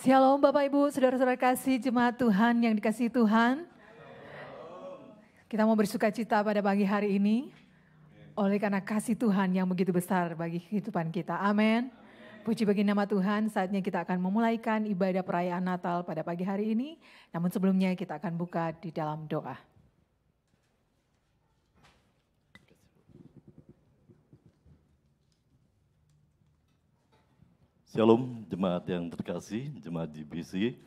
Shalom Bapak Ibu, Saudara-saudara kasih jemaat Tuhan yang dikasihi Tuhan. Kita mau bersuka cita pada pagi hari ini oleh karena kasih Tuhan yang begitu besar bagi kehidupan kita. Amin. Puji bagi nama Tuhan, saatnya kita akan memulaikan ibadah perayaan Natal pada pagi hari ini. Namun sebelumnya kita akan buka di dalam doa. Shalom jemaat yang terkasih, jemaat GBC.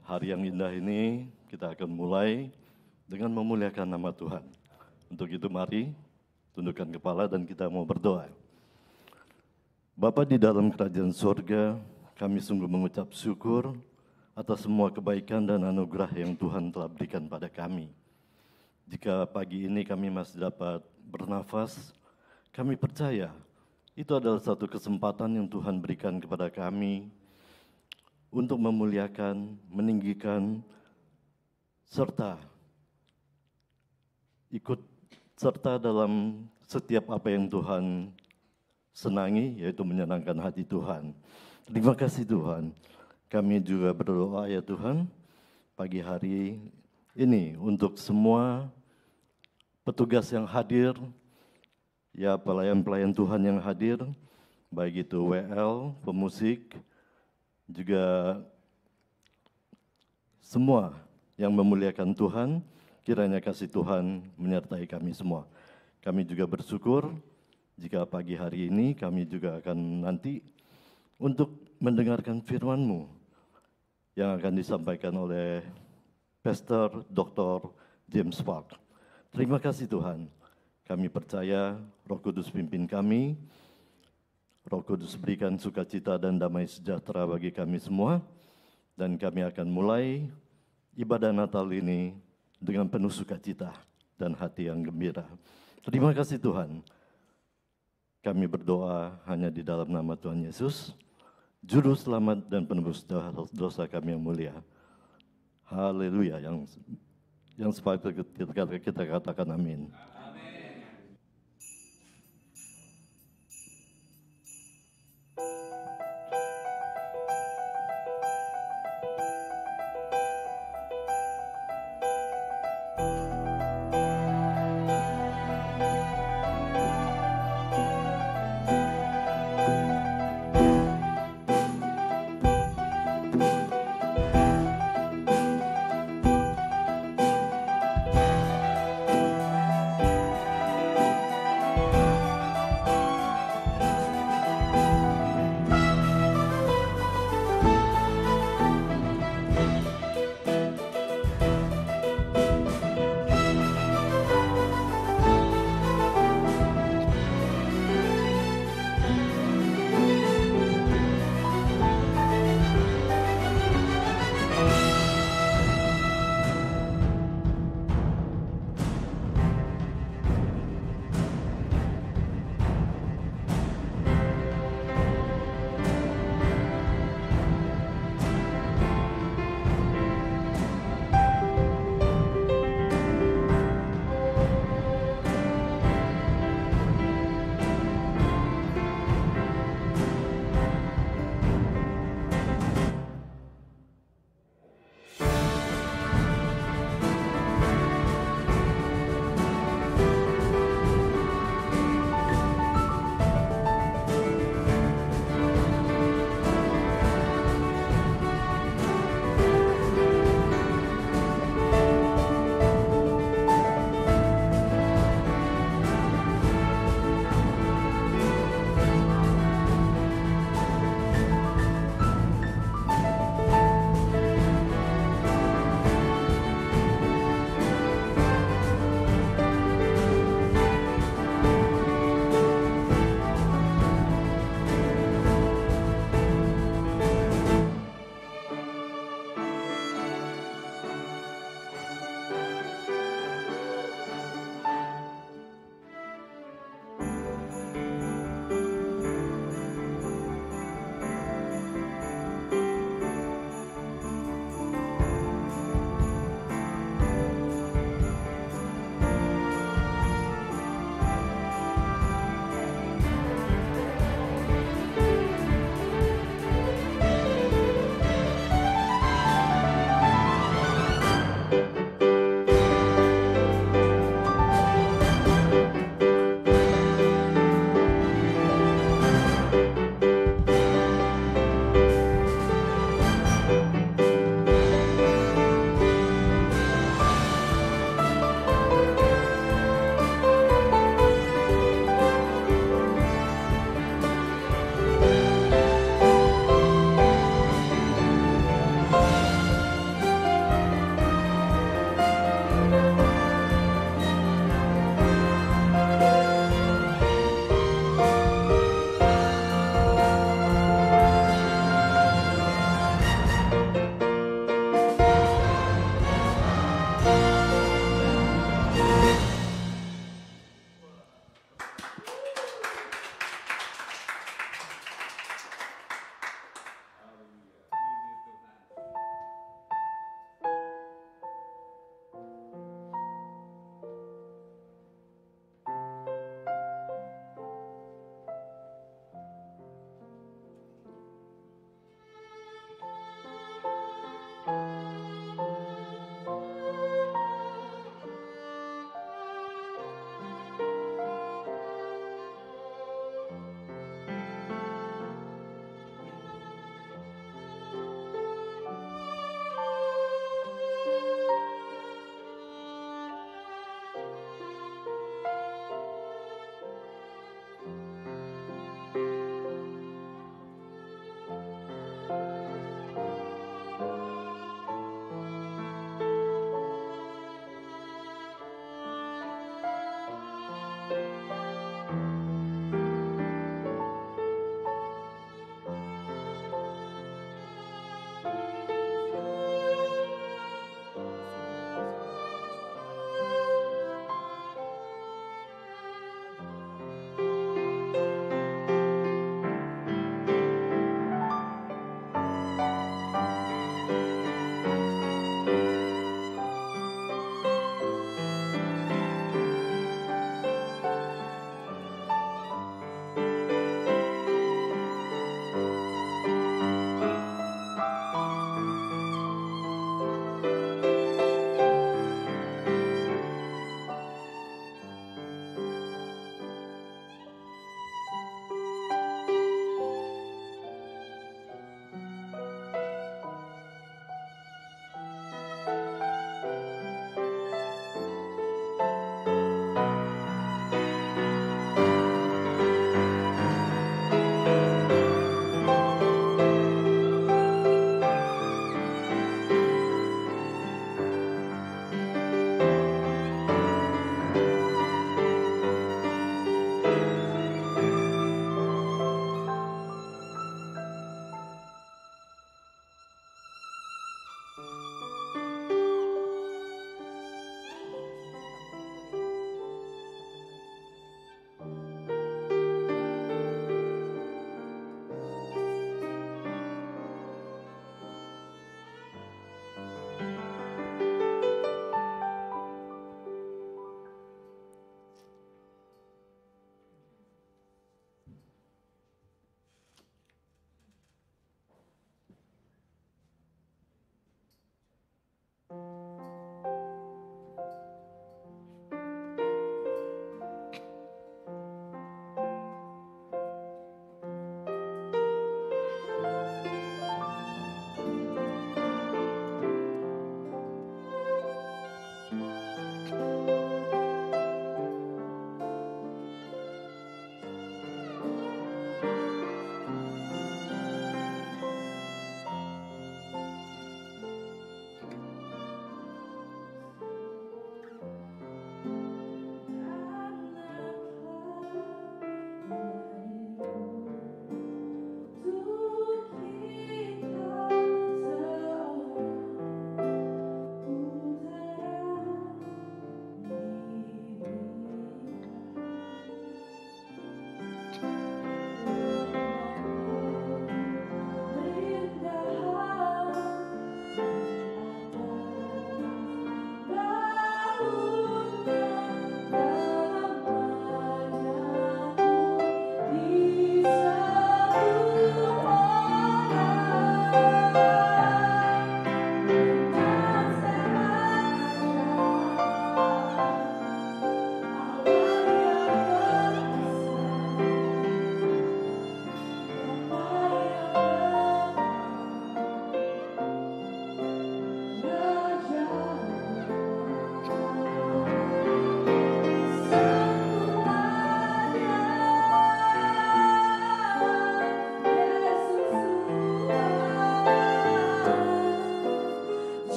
Hari yang indah ini kita akan mulai dengan memuliakan nama Tuhan. Untuk itu mari tundukkan kepala dan kita mau berdoa. Bapa di dalam kerajaan surga, kami sungguh mengucap syukur atas semua kebaikan dan anugerah yang Tuhan telah berikan pada kami. Jika pagi ini kami masih dapat bernafas, kami percaya itu adalah satu kesempatan yang Tuhan berikan kepada kami untuk memuliakan, meninggikan, serta ikut serta dalam setiap apa yang Tuhan senangi, yaitu menyenangkan hati Tuhan. Terima kasih Tuhan. Kami juga berdoa ya Tuhan, pagi hari ini untuk semua petugas yang hadir, ya pelayan-pelayan Tuhan yang hadir, baik itu WL, pemusik, juga semua yang memuliakan Tuhan, kiranya kasih Tuhan menyertai kami semua. Kami juga bersyukur jika pagi hari ini kami juga akan nanti untuk mendengarkan firman-Mu yang akan disampaikan oleh Pastor Dr. James Park. Terima kasih Tuhan. Kami percaya Roh Kudus pimpin kami, Roh Kudus berikan sukacita dan damai sejahtera bagi kami semua, dan kami akan mulai ibadah Natal ini dengan penuh sukacita dan hati yang gembira. Terima kasih Tuhan. Kami berdoa hanya di dalam nama Tuhan Yesus, Juru Selamat dan penebus dosa kami yang mulia. Haleluya, yang sepatutnya kita katakan amin.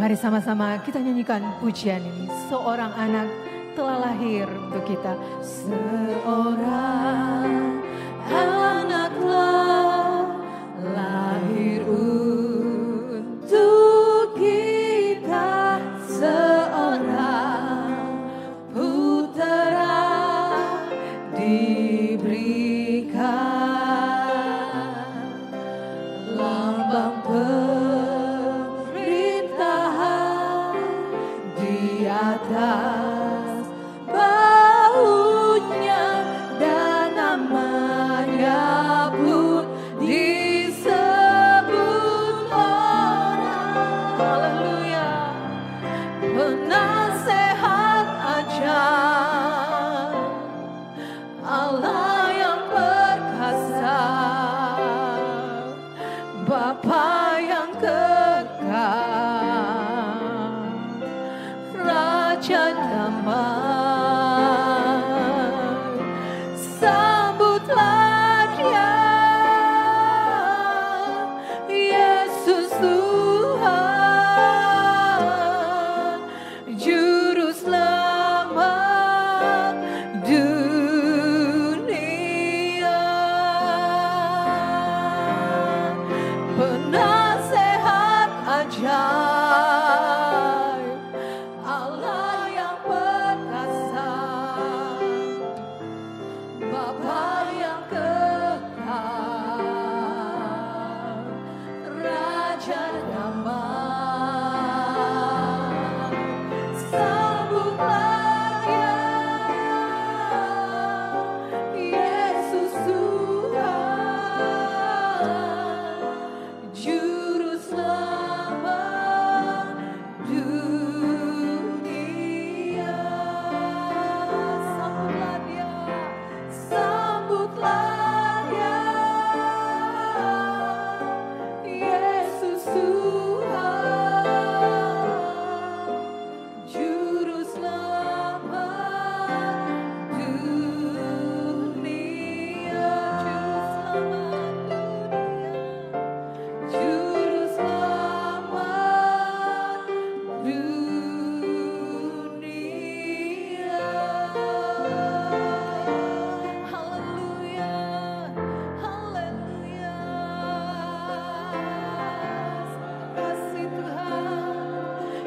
Mari sama-sama kita nyanyikan pujian ini. Seorang anak telah lahir untuk kita. Seorang anak telah lahir untuk kita. Seorang putera diberikan, lambang pemerintahan di atas bahunya, dan namanya pun disebut orang. Haleluya. Penasehat ajaib, Allah yang perkasa, Bapa yang kekal, Raja damai. Sambutlah Dia, Yesus Tuhan, Juru Selamat dunia. Penasehat ajaib, Allah yang perkasa, Bapa yang kekal, Raja damai. Sambutlah Dia, Yesus Tuhan, Juru Selamat dunia. Sambutlah Dia, sambutlah Dia, Yesus Tuhan, Juru Selamat dunia. Juru Selamat dunia. Haleluya, haleluya. Kasih Tuhan,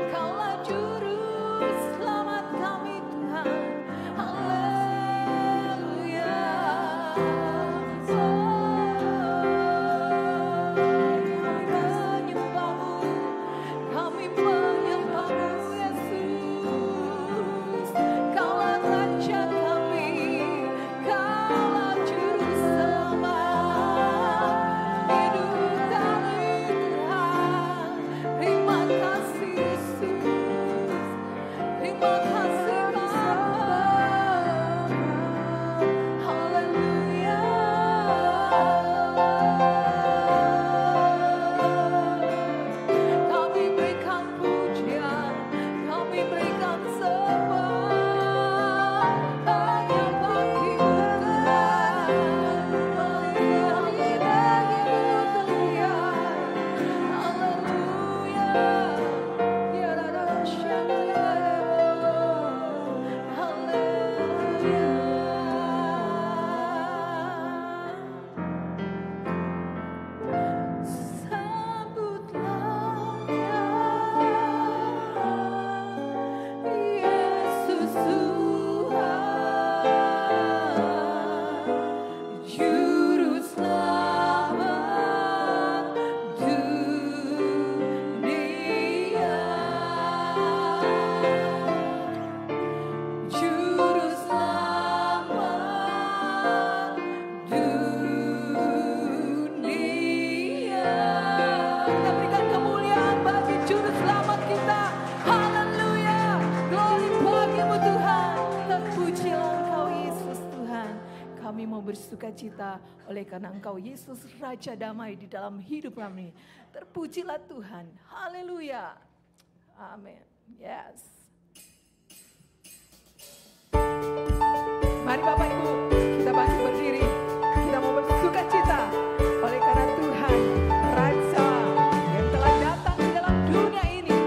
Kaulah Juru Selamat kami Tuhan. Haleluya. Kami menyembah-Mu Yesus. Kaulah Raja kami, Kaulah Juru Selamat hidup kami Tuhan. Terima kasih Yesus, terima kasih Bapa. Haleluya. Kami berikan pujian, kami berikan sembah hanya bagi-Mu Tuhan. Hanya bagi-Mu Tuhan. Haleluya. Ya Raja Sambutlah Yesus Tuhan, Juru Selamat dunia. Juru Selamat dunia. Kita berikan kemuliaan bagi Juru Selamat kita. Haleluya. Glory bagi-Mu Tuhan. Terpujilah Engkau Yesus Tuhan. Kami mau bersuka cita oleh karena Engkau Yesus Raja damai di dalam hidup kami. Terpujilah Tuhan. Haleluya. Amin. Yes. Mari Bapak Ibu, kita bangkit berdiri. Kita mau bersuka cita oleh karena Tuhan Raja yang telah datang di dalam dunia ini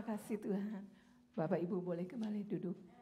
kasih Tuhan. Bapak Ibu boleh kembali duduk.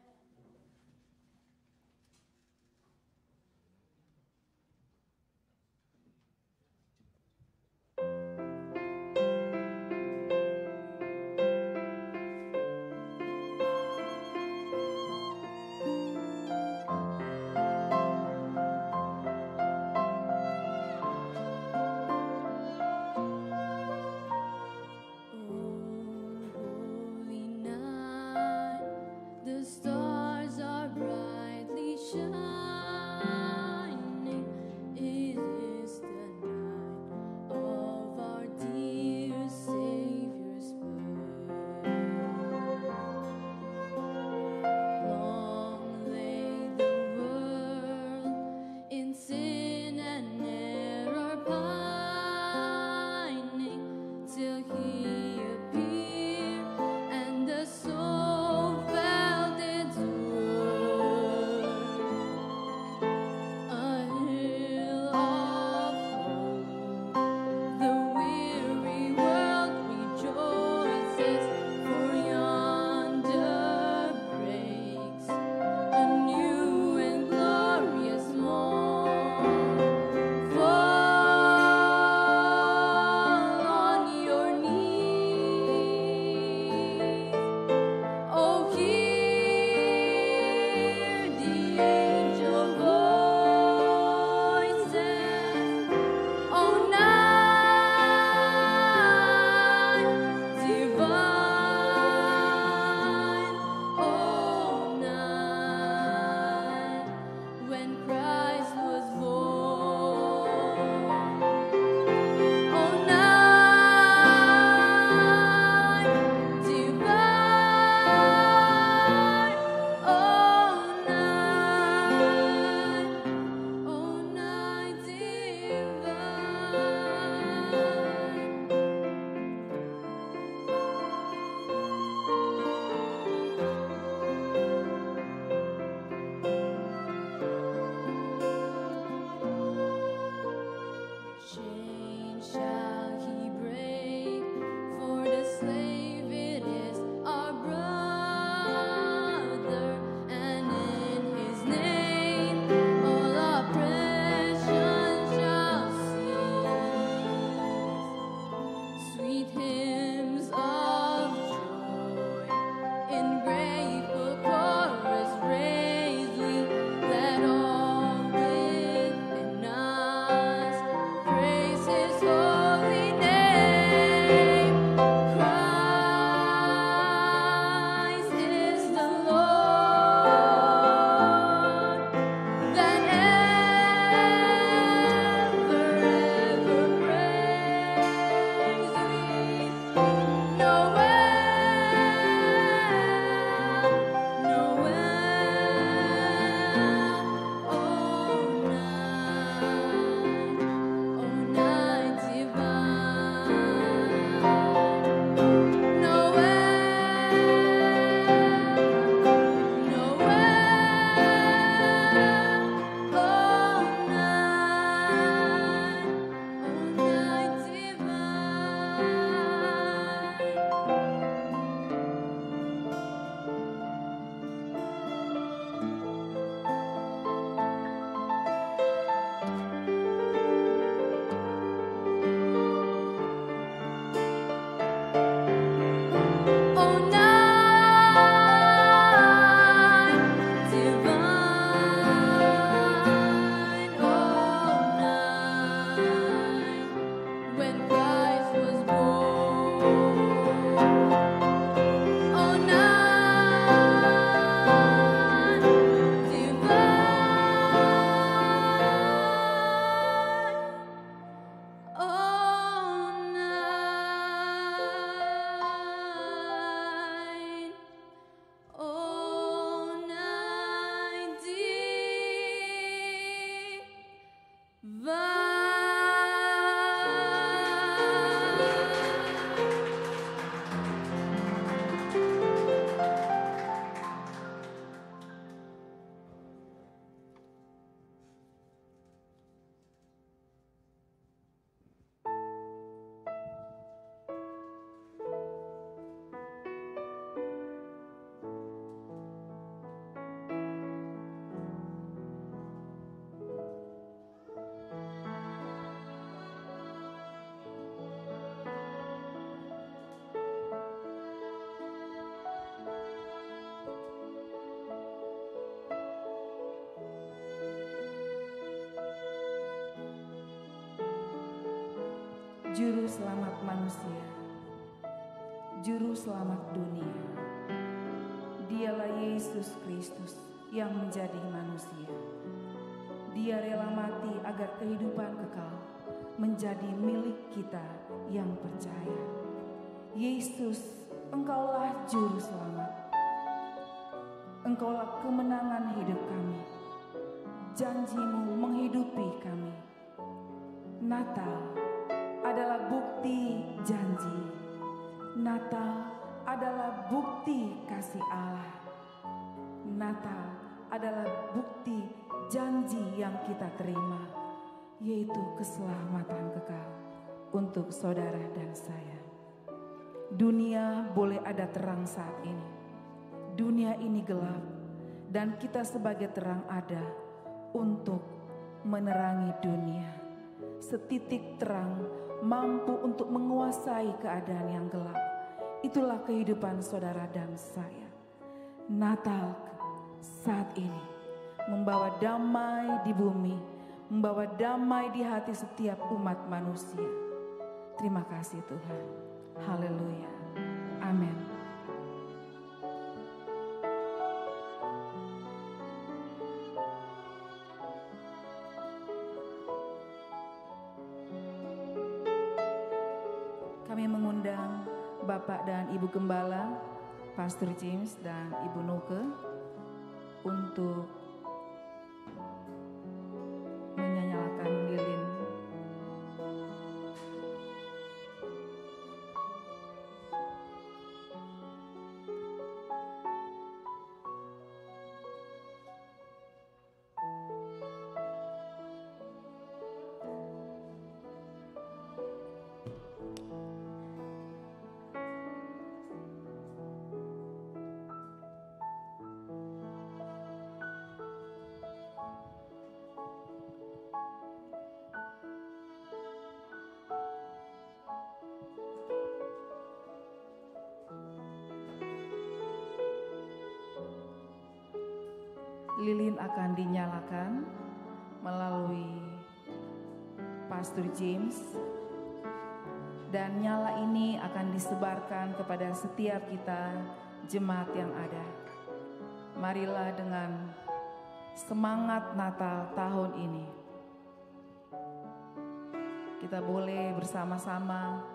Juru selamat manusia, Juru selamat dunia. Dialah Yesus Kristus yang menjadi manusia. Dia rela mati agar kehidupan kekal menjadi milik kita yang percaya. Yesus, Engkaulah Juru Selamat. Engkaulah kemenangan hidup kami. Janji-Mu menghidupi kami. Natal adalah bukti janji. Natal adalah bukti kasih Allah. Natal adalah bukti janji yang kita terima, yaitu keselamatan kekal untuk saudara dan saya. Dunia boleh ada terang saat ini. Dunia ini gelap dan kita sebagai terang ada untuk menerangi dunia. Setitik terang mampu untuk menguasai keadaan yang gelap. Itulah kehidupan saudara dan saya. Natal saat ini membawa damai di bumi, membawa damai di hati setiap umat manusia. Terima kasih Tuhan. Haleluya. Amin. Kami mengundang Bapak dan Ibu Gembala, Pastor James dan Ibu Nuke untuk menyalakan lilin. Lilin akan dinyalakan melalui Pastor James, dan nyala ini akan disebarkan kepada setiap kita jemaat yang ada. Marilah dengan semangat Natal tahun ini kita boleh bersama-sama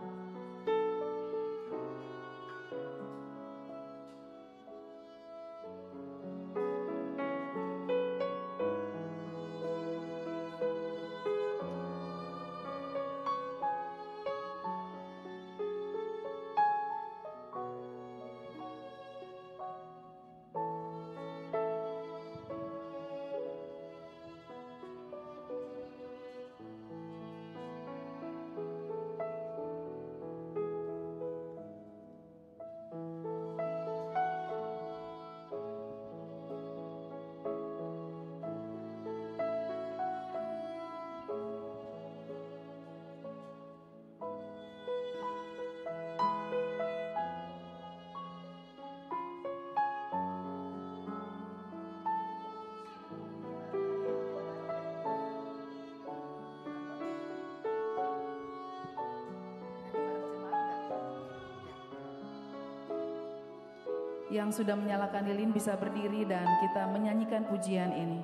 yang sudah menyalakan lilin bisa berdiri dan kita menyanyikan pujian ini.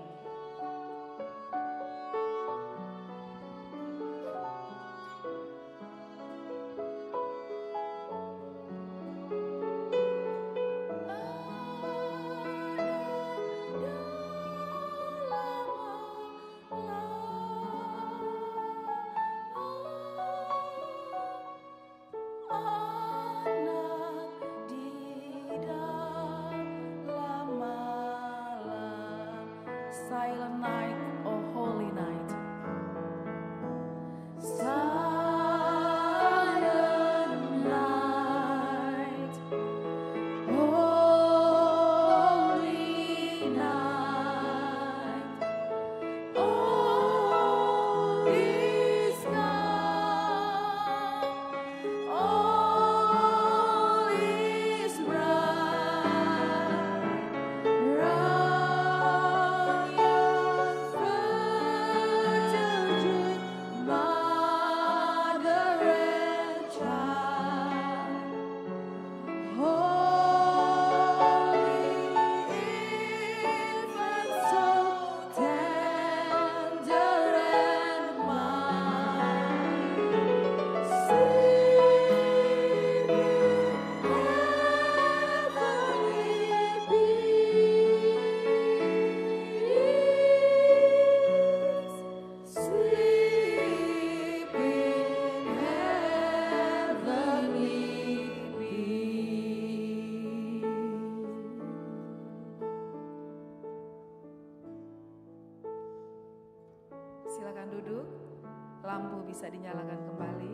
Silent night, oh holy night. Silent night, holy night. All is calm, all is bright. Run, young virgin, my. bisa dinyalakan kembali.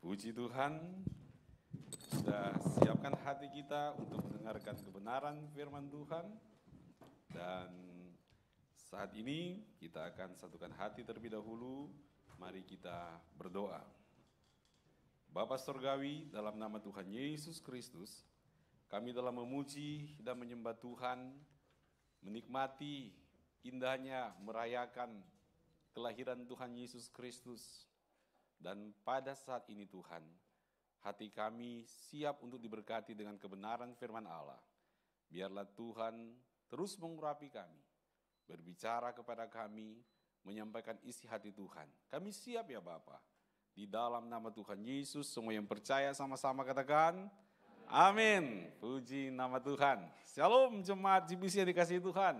Puji Tuhan, sudah siapkan hati kita untuk mendengarkan kebenaran firman Tuhan. Dan saat ini kita akan satukan hati terlebih dahulu. Mari kita berdoa. Bapa Surgawi, dalam nama Tuhan Yesus Kristus, kami telah memuji dan menyembah Tuhan, menikmati indahnya merayakan kelahiran Tuhan Yesus Kristus. Dan pada saat ini Tuhan, hati kami siap untuk diberkati dengan kebenaran firman Allah. Biarlah Tuhan terus mengurapi kami, berbicara kepada kami, menyampaikan isi hati Tuhan. Kami siap ya Bapa. Di dalam nama Tuhan Yesus, semua yang percaya sama-sama katakan, amin. Puji nama Tuhan. Shalom jemaat GBC yang dikasihi Tuhan.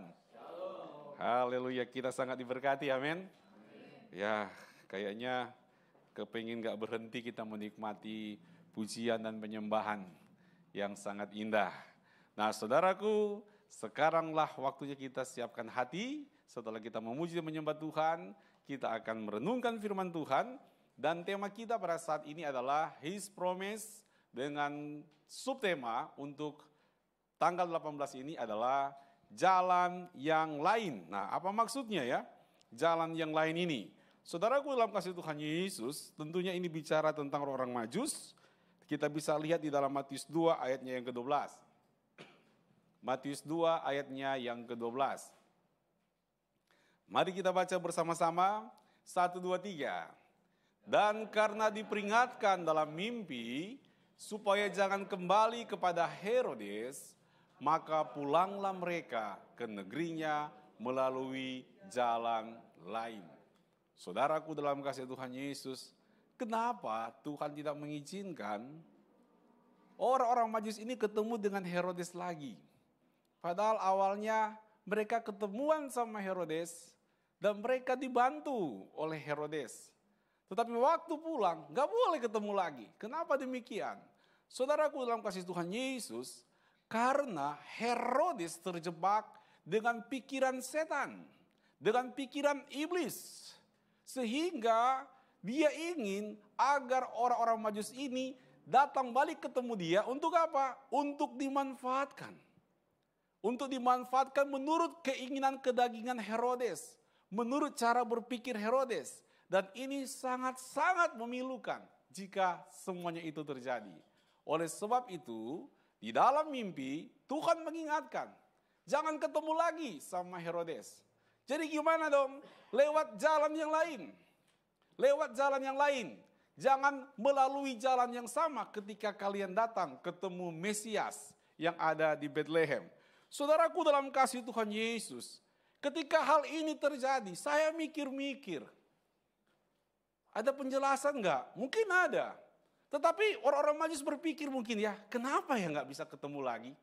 Haleluya, kita sangat diberkati, amin. Ya, kayaknya kepingin gak berhenti kita menikmati pujian dan penyembahan yang sangat indah. Nah saudaraku, sekaranglah waktunya kita siapkan hati. Setelah kita memuji dan menyembah Tuhan, kita akan merenungkan firman Tuhan. Dan tema kita pada saat ini adalah His Promise, dengan subtema untuk tanggal 18 ini adalah jalan yang lain. Nah apa maksudnya ya, jalan yang lain ini? Saudaraku dalam kasih Tuhan Yesus, tentunya ini bicara tentang orang Majus. Kita bisa lihat di dalam Matius 2 ayatnya yang ke-12. Matius 2 ayatnya yang ke-12. Mari kita baca bersama-sama, 1, 2, 3. Dan karena diperingatkan dalam mimpi, supaya jangan kembali kepada Herodes, maka pulanglah mereka ke negerinya melalui jalan lain. Saudaraku dalam kasih Tuhan Yesus, kenapa Tuhan tidak mengizinkan orang-orang Majus ini ketemu dengan Herodes lagi? Padahal awalnya mereka ketemuan sama Herodes dan mereka dibantu oleh Herodes. Tetapi waktu pulang gak boleh ketemu lagi. Kenapa demikian? Saudaraku dalam kasih Tuhan Yesus, karena Herodes terjebak dengan pikiran setan, dengan pikiran iblis. Sehingga dia ingin agar orang-orang Majus ini datang balik ketemu dia untuk apa? Untuk dimanfaatkan. Untuk dimanfaatkan menurut keinginan kedagingan Herodes. Menurut cara berpikir Herodes. Dan ini sangat-sangat memilukan jika semuanya itu terjadi. Oleh sebab itu, di dalam mimpi Tuhan mengingatkan, jangan ketemu lagi sama Herodes. Jadi gimana dong? Lewat jalan yang lain. Lewat jalan yang lain. Jangan melalui jalan yang sama ketika kalian datang ketemu Mesias yang ada di Bethlehem. Saudaraku dalam kasih Tuhan Yesus, ketika hal ini terjadi, saya mikir-mikir. Ada penjelasan enggak? Mungkin ada. Tetapi orang-orang Majus berpikir mungkin ya, kenapa ya enggak bisa ketemu lagi?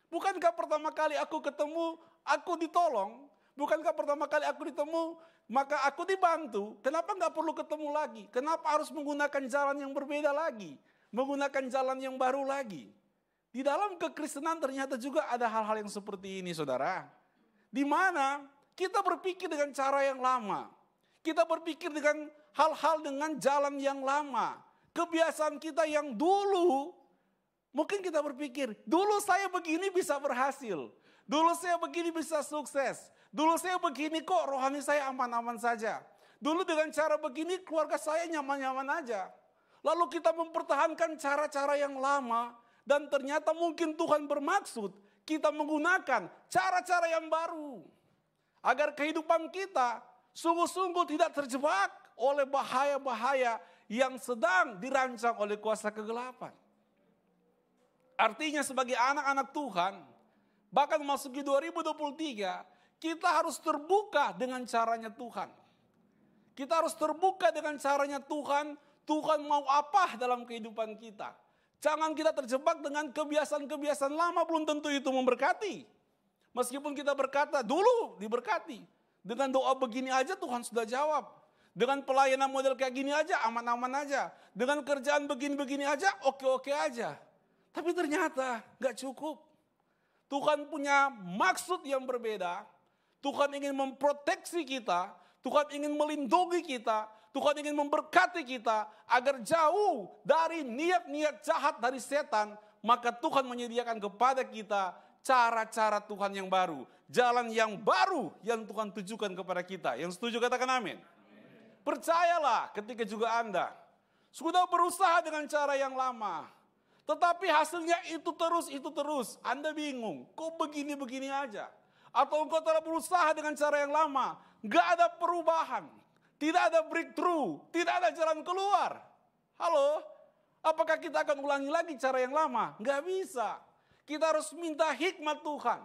Bukankah pertama kali aku ketemu, aku ditolong? Bukankah pertama kali aku ditemu, maka aku dibantu? Kenapa enggak perlu ketemu lagi? Kenapa harus menggunakan jalan yang berbeda lagi? Menggunakan jalan yang baru lagi? Di dalam kekristenan ternyata juga ada hal-hal yang seperti ini, saudara. Di mana kita berpikir dengan cara yang lama. Kita berpikir dengan hal-hal dengan jalan yang lama. Kebiasaan kita yang dulu, mungkin kita berpikir, dulu saya begini bisa berhasil. Dulu saya begini bisa sukses. Dulu saya begini kok rohani saya aman-aman saja. Dulu dengan cara begini keluarga saya nyaman-nyaman aja. Lalu kita mempertahankan cara-cara yang lama. Dan ternyata mungkin Tuhan bermaksud kita menggunakan cara-cara yang baru. Agar kehidupan kita sungguh-sungguh tidak terjebak oleh bahaya-bahaya yang sedang dirancang oleh kuasa kegelapan. Artinya sebagai anak-anak Tuhan, bahkan memasuki 2023, kita harus terbuka dengan caranya Tuhan. Kita harus terbuka dengan caranya Tuhan. Tuhan mau apa dalam kehidupan kita. Jangan kita terjebak dengan kebiasaan-kebiasaan lama, belum tentu itu memberkati. Meskipun kita berkata, dulu diberkati. Dengan doa begini aja Tuhan sudah jawab. Dengan pelayanan model kayak gini aja, aman-aman aja. Dengan kerjaan begini-begini aja, oke-oke aja. Tapi ternyata gak cukup. Tuhan punya maksud yang berbeda. Tuhan ingin memproteksi kita. Tuhan ingin melindungi kita. Tuhan ingin memberkati kita. Agar jauh dari niat-niat jahat dari setan. Maka Tuhan menyediakan kepada kita cara-cara Tuhan yang baru. Jalan yang baru yang Tuhan tujukan kepada kita. Yang setuju katakan amin. Percayalah ketika juga Anda sudah berusaha dengan cara yang lama. Tetapi hasilnya itu terus. Anda bingung, kok begini-begini aja. Atau engkau telah berusaha dengan cara yang lama. Gak ada perubahan. Tidak ada breakthrough. Tidak ada jalan keluar. Halo? Apakah kita akan ulangi lagi cara yang lama? Gak bisa. Kita harus minta hikmat Tuhan.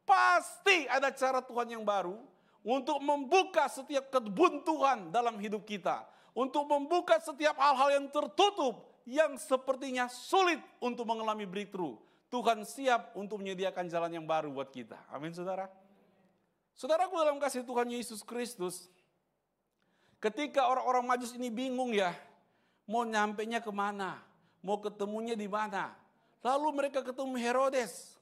Pasti ada cara Tuhan yang baru. Untuk membuka setiap kebuntuan dalam hidup kita. Untuk membuka setiap hal-hal yang tertutup. Yang sepertinya sulit untuk mengalami breakthrough. Tuhan siap untuk menyediakan jalan yang baru buat kita. Amin saudara. Saudaraku dalam kasih Tuhan Yesus Kristus. Ketika orang-orang Majus ini bingung ya. Mau nyampenya kemana. Mau ketemunya di mana. Lalu mereka ketemu Herodes.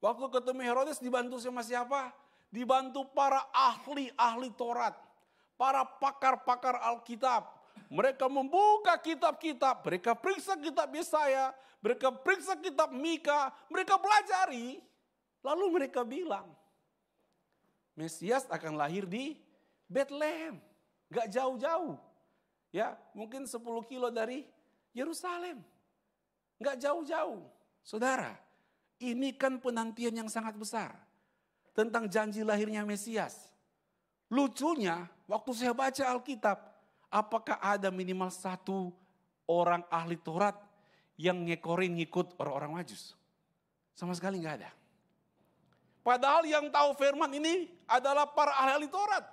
Waktu ketemu Herodes dibantu sama siapa? Dibantu para ahli-ahli Taurat. Para pakar-pakar Alkitab. Mereka membuka kitab-kitab. Mereka periksa kitab Yesaya. Mereka periksa kitab Mika. Mereka pelajari. Lalu mereka bilang. Mesias akan lahir di Bethlehem. Gak jauh-jauh. Ya, mungkin 10 kilo dari Yerusalem. Gak jauh-jauh. Saudara, ini kan penantian yang sangat besar. Tentang janji lahirnya Mesias. Lucunya, waktu saya baca Alkitab, apakah ada minimal satu orang ahli Taurat yang ngikut orang-orang Majus? Sama sekali nggak ada. Padahal yang tahu firman ini adalah para ahli Taurat.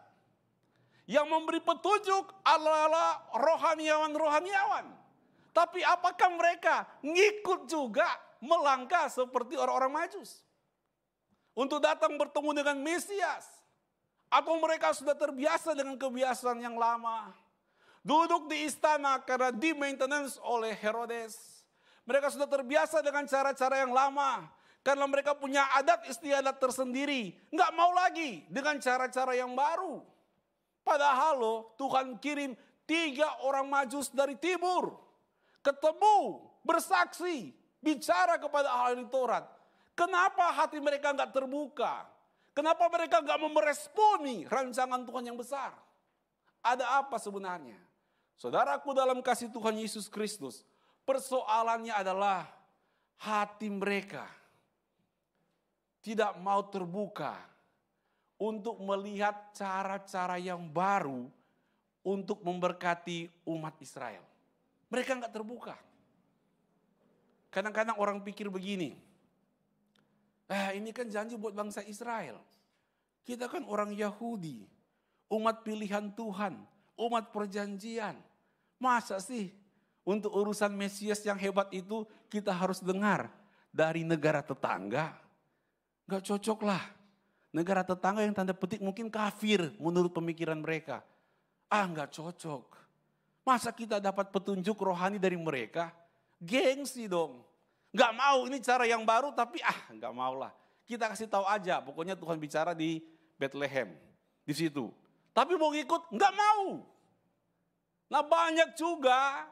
Yang memberi petunjuk adalah rohaniawan-rohaniawan. Tapi apakah mereka ngikut juga melangkah seperti orang-orang Majus? Untuk datang bertemu dengan Mesias. Atau mereka sudah terbiasa dengan kebiasaan yang lama. Duduk di istana karena di maintenance oleh Herodes. Mereka sudah terbiasa dengan cara-cara yang lama. Karena mereka punya adat istiadat tersendiri. Nggak mau lagi dengan cara-cara yang baru. Padahal Tuhan kirim 3 orang Majus dari timur. Ketemu, bersaksi, bicara kepada ahli Taurat. Kenapa hati mereka nggak terbuka? Kenapa mereka nggak meresponi rancangan Tuhan yang besar? Ada apa sebenarnya? Saudaraku dalam kasih Tuhan Yesus Kristus, persoalannya adalah hati mereka tidak mau terbuka untuk melihat cara-cara yang baru untuk memberkati umat Israel. Mereka nggak terbuka. Kadang-kadang orang pikir begini. Ini kan janji buat bangsa Israel. Kita kan orang Yahudi. Umat pilihan Tuhan. Umat perjanjian. Masa sih untuk urusan Mesias yang hebat itu kita harus dengar dari negara tetangga? Gak cocok lah. Negara tetangga yang tanda petik mungkin kafir menurut pemikiran mereka. Gak cocok. Masa kita dapat petunjuk rohani dari mereka? Gengsi dong. Gak mau, ini cara yang baru tapi gak mau lah. Kita kasih tahu aja, pokoknya Tuhan bicara di Bethlehem. Di situ. Tapi mau ikut, gak mau. Nah banyak juga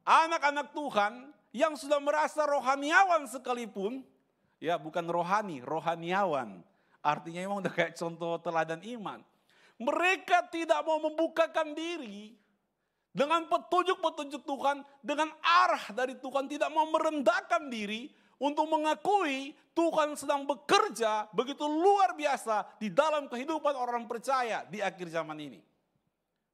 anak-anak Tuhan yang sudah merasa rohaniawan sekalipun. Ya bukan rohani, rohaniawan. Artinya memang udah kayak contoh teladan iman. Mereka tidak mau membukakan diri. Dengan petunjuk-petunjuk Tuhan, dengan arah dari Tuhan, tidak mau merendahkan diri untuk mengakui Tuhan sedang bekerja begitu luar biasa di dalam kehidupan orang percaya di akhir zaman ini.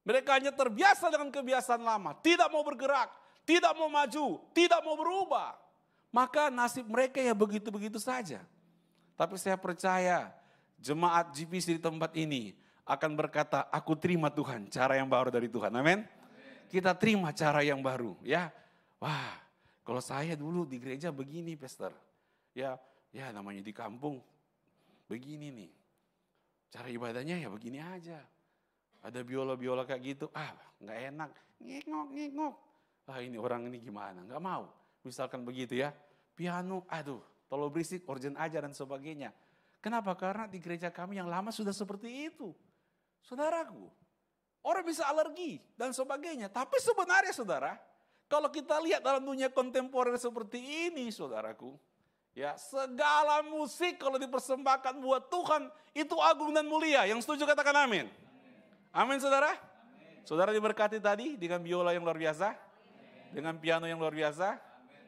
Mereka hanya terbiasa dengan kebiasaan lama, tidak mau bergerak, tidak mau maju, tidak mau berubah. Maka nasib mereka ya begitu-begitu saja. Tapi saya percaya jemaat GPC di tempat ini akan berkata, aku terima Tuhan, cara yang baru dari Tuhan. Amin. Kita terima cara yang baru ya. Wah, kalau saya dulu di gereja begini, Pastor. Ya namanya di kampung begini nih. Cara ibadahnya ya begini aja. Ada biola-biola kayak gitu, nggak enak, ngengok. Ini orang ini gimana, nggak mau. Misalkan begitu ya, piano, terlalu berisik, organ aja dan sebagainya. Kenapa? Karena di gereja kami yang lama sudah seperti itu. Saudaraku, orang bisa alergi dan sebagainya. Tapi sebenarnya saudara, kalau kita lihat dalam dunia kontemporer seperti ini saudaraku, ya segala musik kalau dipersembahkan buat Tuhan itu agung dan mulia. Yang setuju katakan amin. Amin saudara. Saudara diberkati tadi dengan biola yang luar biasa, dengan piano yang luar biasa,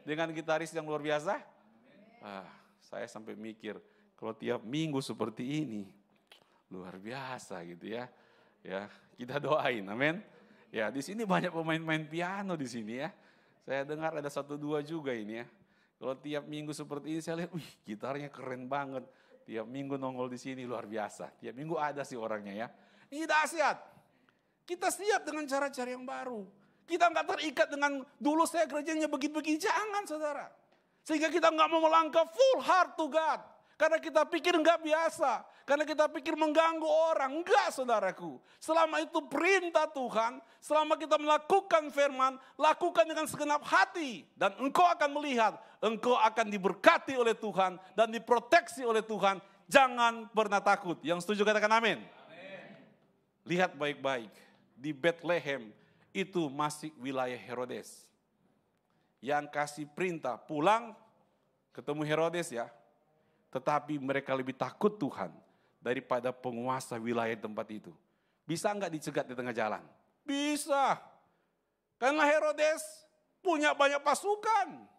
dengan gitaris yang luar biasa. Saya sampai mikir, kalau tiap minggu seperti ini, luar biasa gitu ya. Ya, kita doain, amin. Ya, di sini banyak pemain-pemain piano di sini ya. Saya dengar ada 1-2 juga ini ya. Kalau tiap minggu seperti ini saya lihat, gitarnya keren banget. Tiap minggu nongol di sini luar biasa. Tiap minggu ada sih orangnya ya. Ini dahsyat. Kita siap dengan cara-cara yang baru. Kita nggak terikat dengan dulu saya gerejanya begini-begini. Jangan saudara. Sehingga kita nggak mau melangkah full heart to God. Karena kita pikir nggak biasa. Karena kita pikir mengganggu orang. Enggak saudaraku. Selama itu perintah Tuhan. Selama kita melakukan firman. Lakukan dengan segenap hati. Dan engkau akan melihat. Engkau akan diberkati oleh Tuhan. Dan diproteksi oleh Tuhan. Jangan pernah takut. Yang setuju katakan amin. Lihat baik-baik. Di Bethlehem itu masih wilayah Herodes. Yang kasih perintah pulang ketemu Herodes ya. Tetapi mereka lebih takut Tuhan daripada penguasa wilayah tempat itu. Bisa enggak dicegat di tengah jalan? Bisa. Karena Herodes punya banyak pasukan.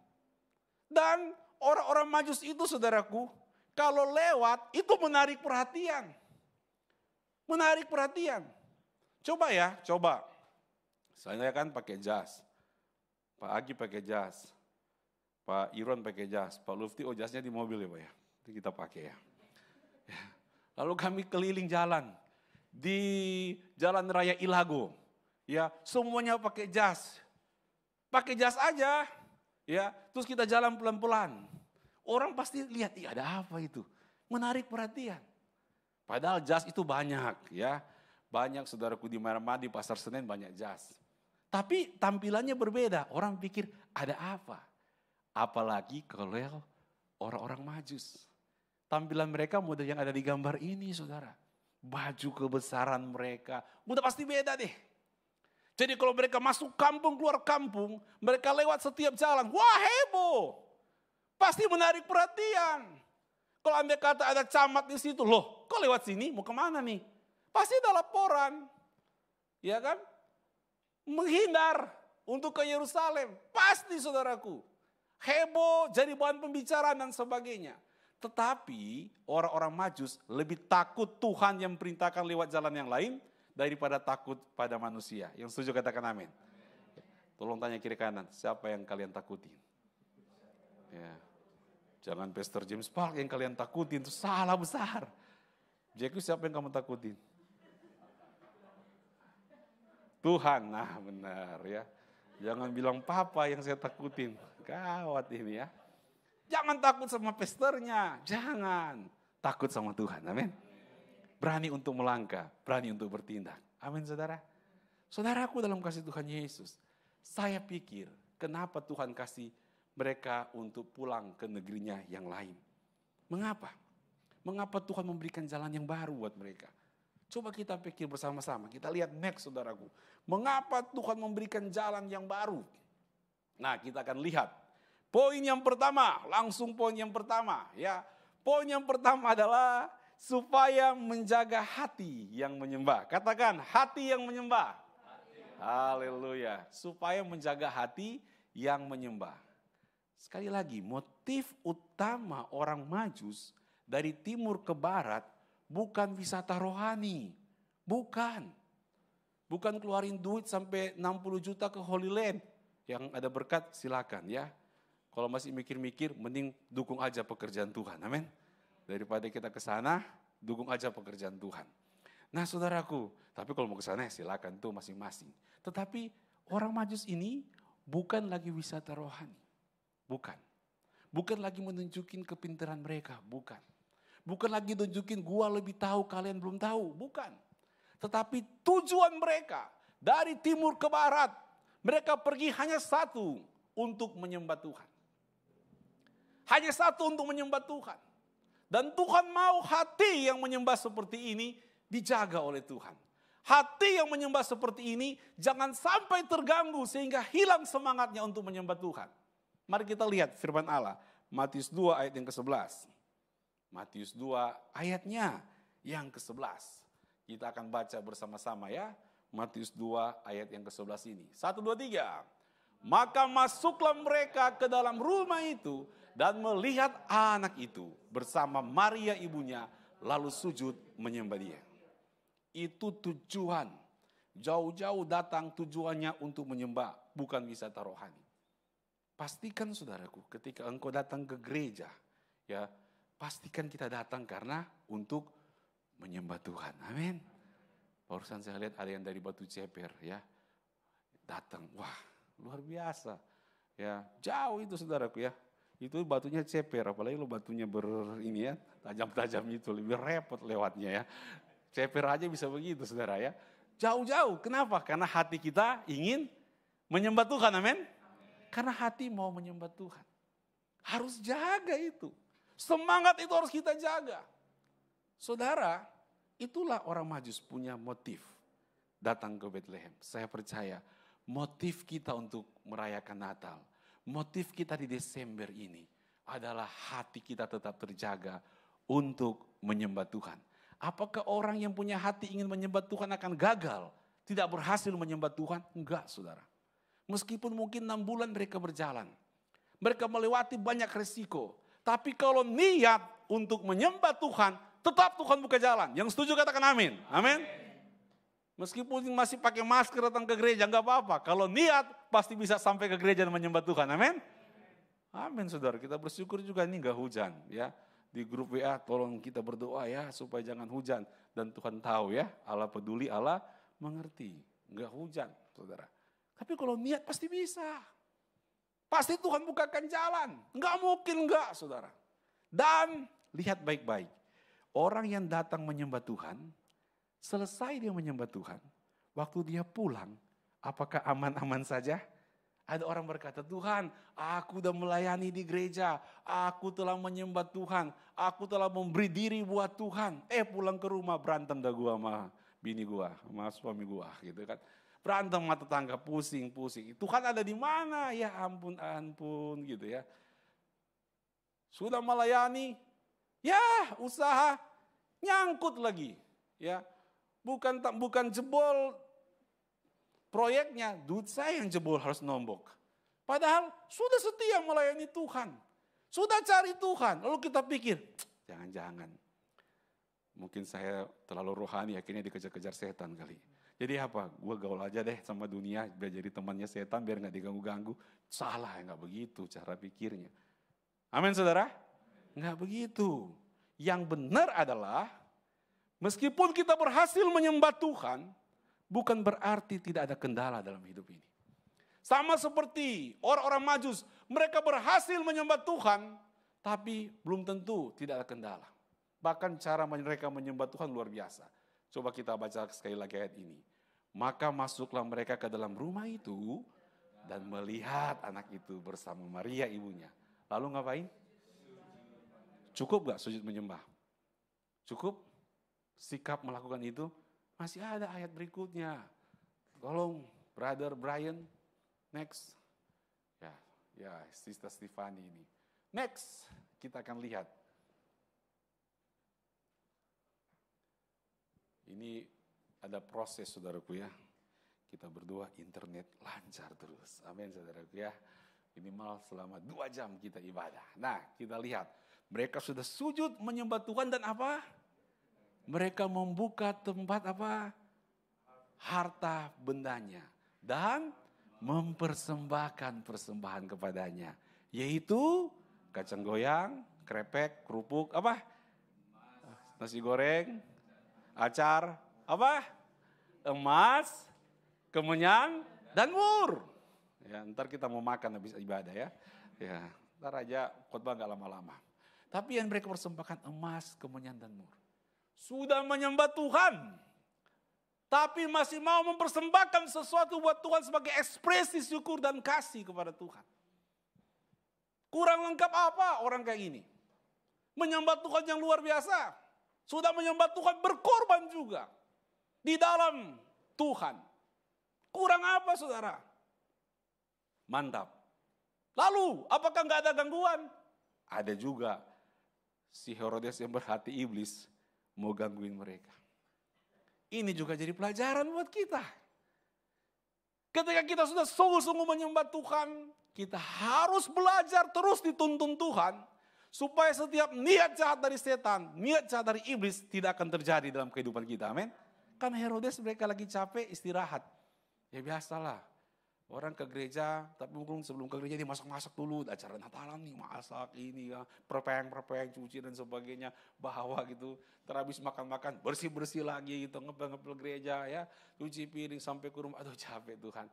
Dan orang-orang Majus itu saudaraku, kalau lewat itu menarik perhatian. Menarik perhatian. Coba ya, coba. Saya kan pakai jas. Pak Agi pakai jas. Pak Iron pakai jas. Pak Lufti, jasnya di mobil ya Pak ya. Itu kita pakai ya. Lalu kami keliling jalan. Di Jalan Raya Ilago. Ya, semuanya pakai jas. Pakai jas aja. Ya, terus kita jalan pelan-pelan. Orang pasti lihat, ada apa itu? Menarik perhatian. Padahal jas itu banyak ya. Banyak saudaraku di mana-mana di Pasar Senen banyak jas. Tapi tampilannya berbeda. Orang pikir ada apa? Apalagi kalau orang-orang Majus. Tampilan mereka model yang ada di gambar ini saudara. Baju kebesaran mereka. Udah pasti beda deh. Jadi kalau mereka masuk kampung, keluar kampung. Mereka lewat setiap jalan. Wah heboh. Pasti menarik perhatian. Kalau Anda kata ada camat di situ. Loh kok lewat sini mau kemana nih? Pasti ada laporan. Ya kan? Menghindar untuk ke Yerusalem. Pasti saudaraku. Heboh, jadi bahan pembicaraan dan sebagainya. Tetapi orang-orang Majus lebih takut Tuhan yang perintahkan lewat jalan yang lain daripada takut pada manusia. Yang setuju katakan amin. Tolong tanya kiri kanan, siapa yang kalian takutin? Ya. Jangan Pastor James Park yang kalian takutin, itu salah besar. Jackie, siapa yang kamu takutin? Tuhan, nah benar ya. Jangan bilang papa yang saya takutin. Gawat ini ya. Jangan takut sama pastornya, jangan. Takut sama Tuhan, amin. Berani untuk melangkah, berani untuk bertindak. Amin saudara. Saudaraku dalam kasih Tuhan Yesus. Saya pikir kenapa Tuhan kasih mereka untuk pulang ke negerinya yang lain. Mengapa? Mengapa Tuhan memberikan jalan yang baru buat mereka? Coba kita pikir bersama-sama, kita lihat next saudaraku. Mengapa Tuhan memberikan jalan yang baru? Nah kita akan lihat. Poin yang pertama, langsung poin yang pertama. Ya, poin yang pertama adalah supaya menjaga hati yang menyembah. Katakan hati yang menyembah. Haleluya. Supaya menjaga hati yang menyembah. Sekali lagi, motif utama orang Majus dari timur ke barat bukan wisata rohani. Bukan. Bukan keluarin duit sampai 60 juta ke Holy Land. Yang ada berkat silakan ya. Kalau masih mikir-mikir mending dukung aja pekerjaan Tuhan. Amin. Daripada kita ke sana, dukung aja pekerjaan Tuhan. Nah saudaraku, tapi kalau mau ke sana silakan tuh masing-masing. Tetapi orang Majus ini bukan lagi wisata rohani. Bukan. Bukan lagi menunjukin kepintaran mereka, bukan. Bukan lagi tunjukin gua lebih tahu, kalian belum tahu, bukan. Tetapi tujuan mereka dari timur ke barat, mereka pergi hanya satu, untuk menyembah Tuhan. Hanya satu, untuk menyembah Tuhan. Dan Tuhan mau hati yang menyembah seperti ini dijaga oleh Tuhan. Hati yang menyembah seperti ini jangan sampai terganggu sehingga hilang semangatnya untuk menyembah Tuhan. Mari kita lihat firman Allah. Matius 2 ayat yang ke-11. Matius 2 ayatnya yang ke-11. Kita akan baca bersama-sama ya. Matius 2 ayat yang ke-11 ini. 1, 2, 3. Maka masuklah mereka ke dalam rumah itu dan melihat anak itu bersama Maria ibunya lalu sujud menyembah dia. Itu tujuan. Jauh-jauh datang tujuannya untuk menyembah, bukan wisata rohani. Pastikan saudaraku, ketika engkau datang ke gereja, ya pastikan kita datang karena untuk menyembah Tuhan. Amin. Barusan saya lihat ada yang dari Batu Ceper, ya datang, wah luar biasa, ya jauh itu saudaraku ya. Itu batunya ceper, apalagi lo batunya ini ya tajam-tajam itu lebih repot lewatnya ya. Ceper aja bisa begitu saudara ya. Jauh-jauh, kenapa? Karena hati kita ingin menyembah Tuhan, amin. Karena hati mau menyembah Tuhan. Harus jaga itu. Semangat itu harus kita jaga. Saudara, itulah orang Majus punya motif datang ke Bethlehem. Saya percaya motif kita untuk merayakan Natal, motif kita di Desember ini adalah hati kita tetap terjaga untuk menyembah Tuhan. Apakah orang yang punya hati ingin menyembah Tuhan akan gagal? Tidak berhasil menyembah Tuhan? Enggak saudara. Meskipun mungkin 6 bulan mereka berjalan. Mereka melewati banyak resiko. Tapi kalau niat untuk menyembah Tuhan, tetap Tuhan buka jalan. Yang setuju katakan amin. Amin. Meskipun masih pakai masker datang ke gereja, enggak apa-apa. Kalau niat pasti bisa sampai ke gereja dan menyembah Tuhan. Amin. Amin saudara. Kita bersyukur juga ini enggak hujan ya. Di grup WA tolong kita berdoa ya supaya jangan hujan. Dan Tuhan tahu ya, Allah peduli, Allah mengerti. Enggak hujan saudara. Tapi kalau niat pasti bisa. Pasti Tuhan bukakan jalan. Enggak mungkin enggak saudara. Dan lihat baik-baik. Orang yang datang menyembah Tuhan, selesai dia menyembah Tuhan. Waktu dia pulang, apakah aman-aman saja? Ada orang berkata, Tuhan, aku sudah melayani di gereja, aku telah menyembah Tuhan, aku telah memberi diri buat Tuhan. Pulang ke rumah berantem dah gua sama bini gua, sama suami gua gitu kan. Berantem sama tetangga, pusing-pusing. Tuhan ada di mana? Ya ampun gitu ya. Sudah melayani, ya usaha nyangkut lagi. Ya, bukan jebol proyeknya, duit saya yang jebol harus nombok. Padahal sudah setia melayani Tuhan. Sudah cari Tuhan. Lalu kita pikir, jangan-jangan. Mungkin saya terlalu rohani, akhirnya dikejar-kejar setan kali. Jadi apa? Gue gaul aja deh sama dunia, biar jadi temannya setan, biar gak diganggu-ganggu. Salah, gak begitu cara pikirnya. Amin saudara? Gak begitu. Yang benar adalah, meskipun kita berhasil menyembah Tuhan, bukan berarti tidak ada kendala dalam hidup ini. Sama seperti orang-orang Majus, mereka berhasil menyembah Tuhan, tapi belum tentu tidak ada kendala. Bahkan cara mereka menyembah Tuhan luar biasa. Coba kita baca sekali lagi ayat ini. Maka masuklah mereka ke dalam rumah itu dan melihat anak itu bersama Maria ibunya. Lalu ngapain? Cukup gak sujud menyembah? Cukup? Sikap melakukan itu? Masih ada ayat berikutnya. Tolong, Brother Brian, next. Ya, Sister Stefani ini. Next, kita akan lihat. Ini ada proses saudaraku ya. Kita berdoa internet lancar terus. Amin saudaraku ya. Minimal selama 2 jam kita ibadah. Nah, kita lihat. Mereka sudah sujud menyembah Tuhan dan apa? Mereka membuka tempat apa? Harta bendanya. Dan mempersembahkan persembahan kepadanya. Yaitu kacang goyang, krepek, kerupuk, apa? Nasi goreng, acar, apa? Emas, kemenyan, dan mur. Ya, ntar kita mau makan habis ibadah ya. Ya, ntar aja khotbah gak lama-lama. Tapi yang mereka persembahkan emas, kemenyan, dan mur. Sudah menyembah Tuhan. tapi masih mau mempersembahkan sesuatu buat Tuhan sebagai ekspresi syukur dan kasih kepada Tuhan. Kurang lengkap apa orang kayak gini? Menyembah Tuhan yang luar biasa. Sudah menyembah Tuhan, berkorban juga di dalam Tuhan. Kurang apa saudara? Mantap. Lalu apakah nggak ada gangguan? Ada juga. Si Herodes yang berhati iblis mau gangguin mereka. Ini juga jadi pelajaran buat kita. Ketika kita sudah sungguh-sungguh menyembah Tuhan, kita harus belajar terus dituntun Tuhan, supaya setiap niat jahat dari setan, niat jahat dari iblis tidak akan terjadi dalam kehidupan kita. Amin. Kan Herodes mereka lagi capek istirahat. Ya biasalah. Orang ke gereja, tapi mungkin sebelum ke gereja dia masak-masak dulu, acara Natalan nih, masak ini ya, perpeng, cuci dan sebagainya, bawa gitu. Terhabis makan-makan, bersih-bersih lagi gitu, ngepel-ngepel gereja ya, cuci piring sampai ke rumah, aduh capek Tuhan,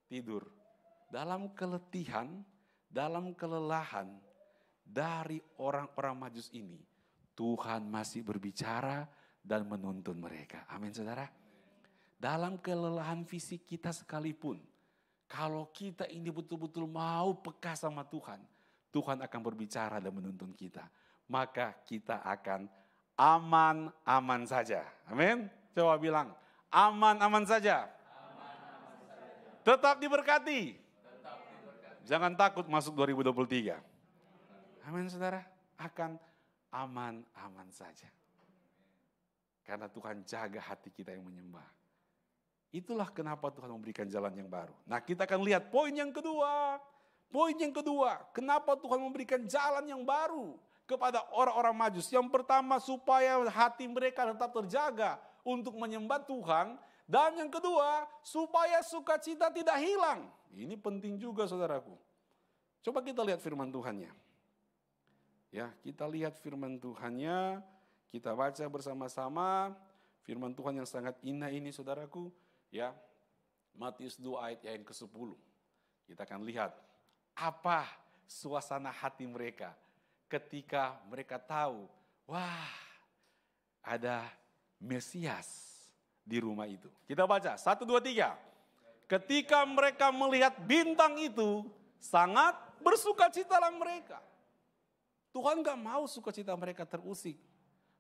tidur. Dalam keletihan, dalam kelelahan dari orang-orang Majus ini, Tuhan masih berbicara dan menuntun mereka. Amin saudara. Dalam kelelahan fisik kita sekalipun, kalau kita ini betul-betul mau peka sama Tuhan, Tuhan akan berbicara dan menuntun kita. Maka kita akan aman-aman saja. Amin. Coba bilang, aman-aman saja. Tetap diberkati. Jangan takut masuk 2023. Amin saudara. Akan aman-aman saja. Karena Tuhan jaga hati kita yang menyembah. Itulah kenapa Tuhan memberikan jalan yang baru. Nah kita akan lihat poin yang kedua. Poin yang kedua, kenapa Tuhan memberikan jalan yang baru kepada orang-orang Majus. Yang pertama supaya hati mereka tetap terjaga untuk menyembah Tuhan. Dan yang kedua supaya sukacita tidak hilang. Ini penting juga saudaraku. Coba kita lihat firman Tuhannya. Ya, kita lihat firman Tuhannya. Kita baca bersama-sama firman Tuhan yang sangat indah ini saudaraku. Ya, Matius 2 ayat yang ke-10. Kita akan lihat apa suasana hati mereka ketika mereka tahu, wah ada Mesias di rumah itu. Kita baca, 1, 2, 3. Ketika mereka melihat bintang itu, sangat bersukacitalah mereka. Tuhan gak mau sukacita mereka terusik.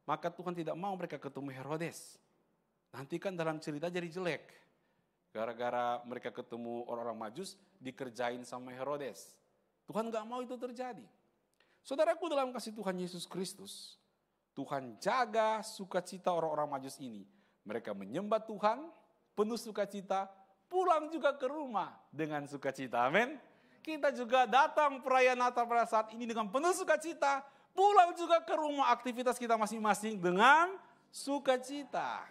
Maka Tuhan tidak mau mereka ketemu Herodes. Nanti kan dalam cerita jadi jelek. Gara-gara mereka ketemu orang-orang Majus, dikerjain sama Herodes. Tuhan gak mau itu terjadi. Saudaraku dalam kasih Tuhan Yesus Kristus, Tuhan jaga sukacita orang-orang Majus ini. Mereka menyembah Tuhan, penuh sukacita, pulang juga ke rumah dengan sukacita. Amin. Kita juga datang perayaan Natal pada saat ini dengan penuh sukacita, pulang juga ke rumah aktivitas kita masing-masing dengan sukacita.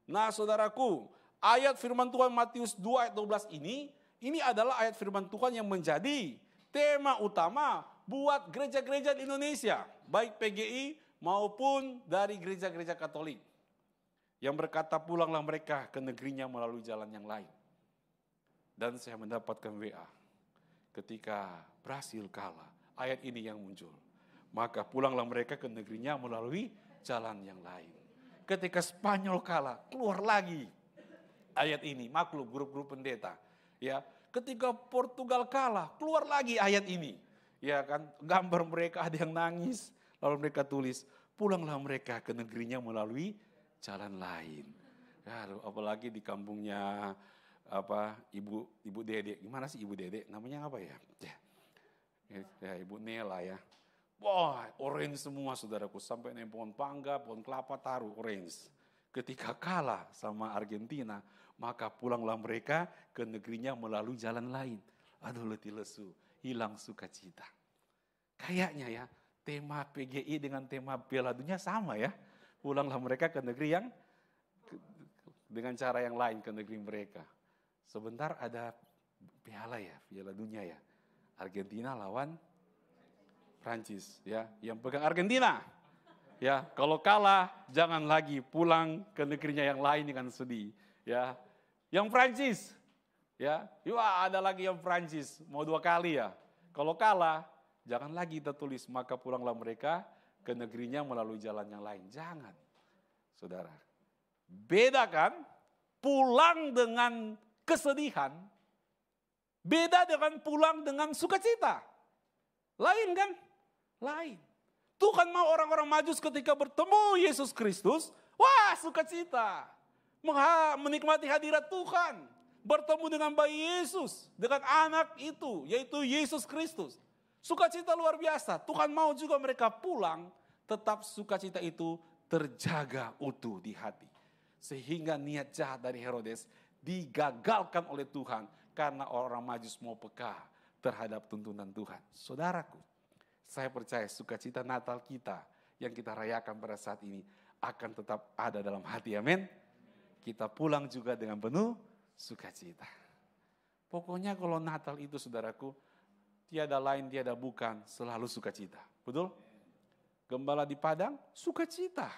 Nah saudaraku, ayat firman Tuhan Matius 2 ayat 12 ini adalah ayat firman Tuhan yang menjadi tema utama buat gereja-gereja di Indonesia. Baik PGI maupun dari gereja-gereja Katolik. Yang berkata pulanglah mereka ke negerinya melalui jalan yang lain. Dan saya mendapatkan WA. Ketika Brasil kalah, ayat ini yang muncul. Maka pulanglah mereka ke negerinya melalui jalan yang lain. Ketika Spanyol kalah, keluar lagi ayat ini, maklum grup-grup pendeta. Ya, ketika Portugal kalah, keluar lagi ayat ini. Ya kan, gambar mereka ada yang nangis, lalu mereka tulis, pulanglah mereka ke negerinya melalui jalan lain. Ya, apalagi di kampungnya Ibu Dede. Gimana sih Ibu Dede? Namanya apa ya? Ya Ibu Nela ya. Wah, orange semua saudaraku. Sampai naik pohon pangga, pohon kelapa taruh orange. Ketika kalah sama Argentina, maka pulanglah mereka ke negerinya melalui jalan lain. Aduh letih lesu, hilang sukacita. Kayaknya ya, tema PGI dengan tema Piala Dunia sama ya. Pulanglah mereka ke negeri yang, dengan cara yang lain ke negeri mereka. Sebentar ada Piala Dunia ya. Argentina lawan Prancis ya, yang pegang Argentina. Ya, kalau kalah jangan lagi pulang ke negerinya yang lain dengan sedih. Ya, yang Prancis, ya, wah ada lagi yang Prancis mau 2 kali ya. Kalau kalah jangan lagi kita tulis maka pulanglah mereka ke negerinya melalui jalan yang lain. Jangan, saudara. Beda kan pulang dengan kesedihan, beda dengan pulang dengan sukacita. Lain kan? Lain. Tuhan mau orang-orang Majus ketika bertemu Yesus Kristus, wah sukacita. Menikmati hadirat Tuhan. Bertemu dengan bayi Yesus, dengan anak itu, yaitu Yesus Kristus. Sukacita luar biasa. Tuhan mau juga mereka pulang, tetap sukacita itu terjaga utuh di hati. Sehingga niat jahat dari Herodes digagalkan oleh Tuhan karena orang Majus mau peka terhadap tuntunan Tuhan. Saudaraku, saya percaya sukacita Natal kita yang kita rayakan pada saat ini akan tetap ada dalam hati. Amin. Kita pulang juga dengan penuh sukacita. Pokoknya kalau Natal itu saudaraku, tiada lain tiada bukan selalu sukacita. Betul? Gembala di padang sukacita.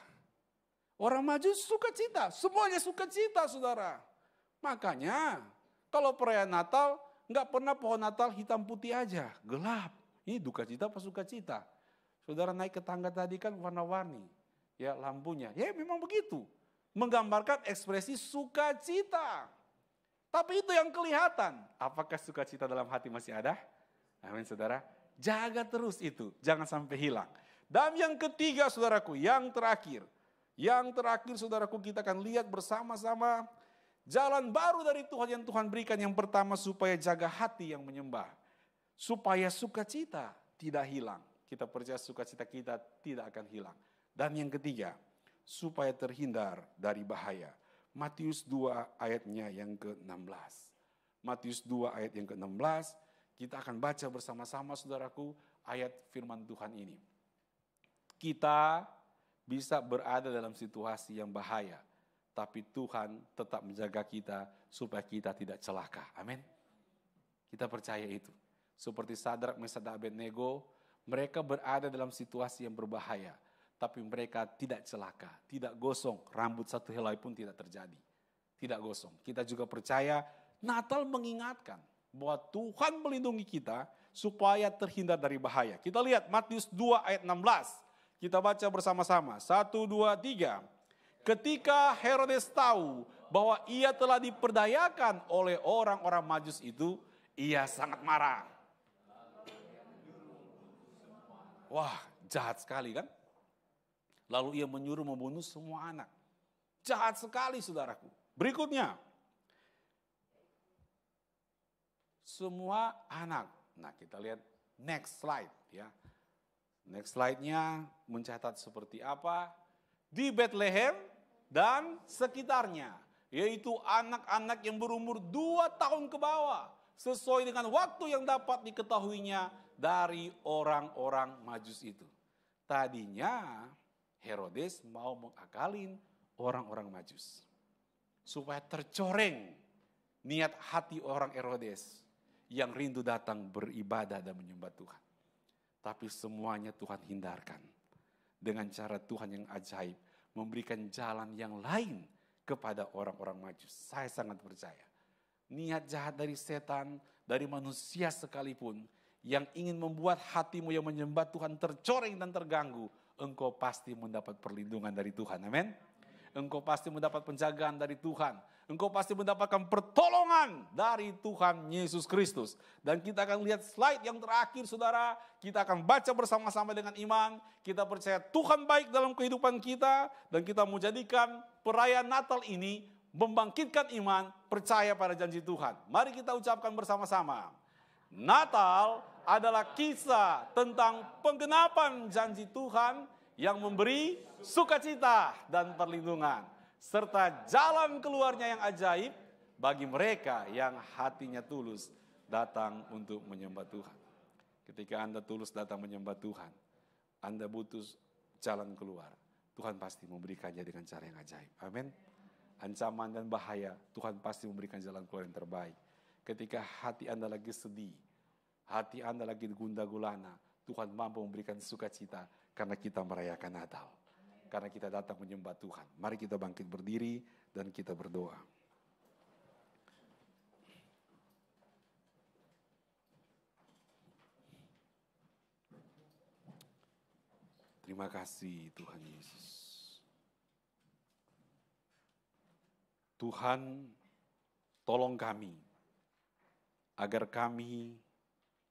Orang Majus sukacita, semuanya sukacita saudara. Makanya kalau perayaan Natal nggak pernah pohon Natal hitam putih aja, gelap. Ini duka cita apa sukacita? Saudara naik ke tangga tadi kan warna-warni, ya lampunya. Ya memang begitu, menggambarkan ekspresi sukacita. Tapi itu yang kelihatan. Apakah sukacita dalam hati masih ada? Amin saudara. Jaga terus itu, jangan sampai hilang. Dan yang ketiga saudaraku, yang terakhir. Yang terakhir saudaraku, kita akan lihat bersama-sama jalan baru dari Tuhan yang Tuhan berikan. Yang pertama, supaya jaga hati yang menyembah. Supaya sukacita tidak hilang. Kita percaya sukacita kita tidak akan hilang. Dan yang ketiga, supaya terhindar dari bahaya. Matius 2 ayatnya yang ke-16. Matius 2 ayat yang ke-16, kita akan baca bersama-sama saudaraku ayat firman Tuhan ini. Kita bisa berada dalam situasi yang bahaya, tapi Tuhan tetap menjaga kita supaya kita tidak celaka. Amin. Kita percaya itu. Seperti Sadrak, Mesak, dan Abednego, mereka berada dalam situasi yang berbahaya, tapi mereka tidak celaka, tidak gosong, rambut satu helai pun tidak terjadi. Tidak gosong. Kita juga percaya Natal mengingatkan bahwa Tuhan melindungi kita supaya terhindar dari bahaya. Kita lihat Matius 2 ayat 16. Kita baca bersama-sama. 1, 2, 3. Ketika Herodes tahu bahwa ia telah diperdayakan oleh orang-orang Majus itu, ia sangat marah. Wah, jahat sekali kan? Lalu ia menyuruh membunuh semua anak. Jahat sekali saudaraku. Berikutnya. Semua anak. Nah kita lihat next slide ya. Next slide-nya mencatat seperti apa. Di Bethlehem dan sekitarnya. Yaitu anak-anak yang berumur 2 tahun ke bawah. Sesuai dengan waktu yang dapat diketahuinya dari orang-orang Majus itu. Tadinya Herodes mau mengakalin orang-orang Majus. Supaya tercoreng niat hati orang Herodes yang rindu datang beribadah dan menyembah Tuhan. Tapi semuanya Tuhan hindarkan. Dengan cara Tuhan yang ajaib. Memberikan jalan yang lain kepada orang-orang Majus. Saya sangat percaya. Niat jahat dari setan, dari manusia sekalipun. Yang ingin membuat hatimu yang menyembah Tuhan tercoreng dan terganggu. Engkau pasti mendapat perlindungan dari Tuhan. Amin. Engkau pasti mendapat penjagaan dari Tuhan. Engkau pasti mendapatkan pertolongan dari Tuhan Yesus Kristus. Dan kita akan lihat slide yang terakhir saudara. Kita akan baca bersama-sama dengan iman. Kita percaya Tuhan baik dalam kehidupan kita. Dan kita mau jadikan perayaan Natal ini membangkitkan iman, percaya pada janji Tuhan. Mari kita ucapkan bersama-sama. Natal adalah kisah tentang penggenapan janji Tuhan yang memberi sukacita dan perlindungan. Serta jalan keluarnya yang ajaib bagi mereka yang hatinya tulus datang untuk menyembah Tuhan. Ketika Anda tulus datang menyembah Tuhan, Anda butuh jalan keluar. Tuhan pasti memberikannya dengan cara yang ajaib. Amin. Ancaman dan bahaya, Tuhan pasti memberikan jalan keluar yang terbaik. Ketika hati Anda lagi sedih, hati Anda lagi gundah gulana, Tuhan mampu memberikan sukacita karena kita merayakan Natal. Karena kita datang menyembah Tuhan. Mari kita bangkit berdiri dan kita berdoa. Terima kasih Tuhan Yesus. Tuhan, tolong kami, agar kami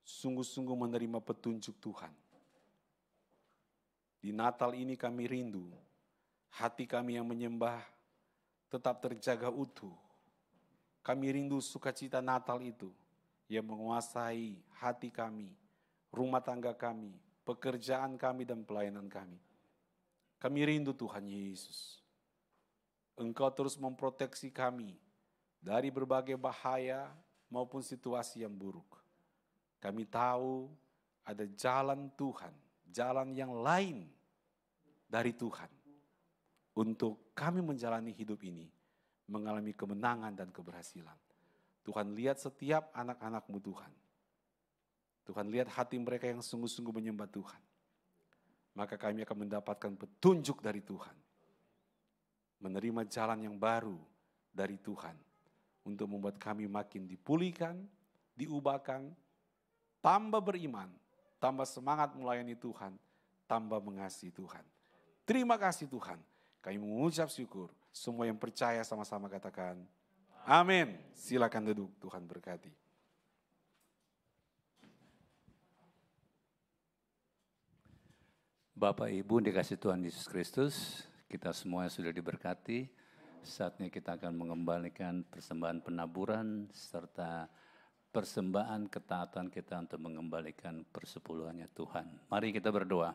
sungguh-sungguh menerima petunjuk Tuhan. Di Natal ini kami rindu, hati kami yang menyembah tetap terjaga utuh. Kami rindu sukacita Natal itu yang menguasai hati kami, rumah tangga kami, pekerjaan kami dan pelayanan kami. Kami rindu Tuhan Yesus. Engkau terus memproteksi kami dari berbagai bahaya maupun situasi yang buruk. Kami tahu ada jalan Tuhan, jalan yang lain dari Tuhan. Untuk kami menjalani hidup ini, mengalami kemenangan dan keberhasilan. Tuhan lihat setiap anak-anak-Mu Tuhan. Tuhan lihat hati mereka yang sungguh-sungguh menyembah Tuhan. Maka kami akan mendapatkan petunjuk dari Tuhan. Menerima jalan yang baru dari Tuhan. Untuk membuat kami makin dipulihkan, diubahkan, tambah beriman, tambah semangat melayani Tuhan, tambah mengasihi Tuhan. Terima kasih Tuhan. Kami mengucap syukur. Semua yang percaya sama-sama katakan, amin. Silakan duduk, Tuhan berkati. Bapak Ibu dikasih Tuhan Yesus Kristus, kita semua sudah diberkati. Saatnya kita akan mengembalikan persembahan penaburan serta persembahan ketaatan kita untuk mengembalikan persepuluhannya Tuhan. Mari kita berdoa.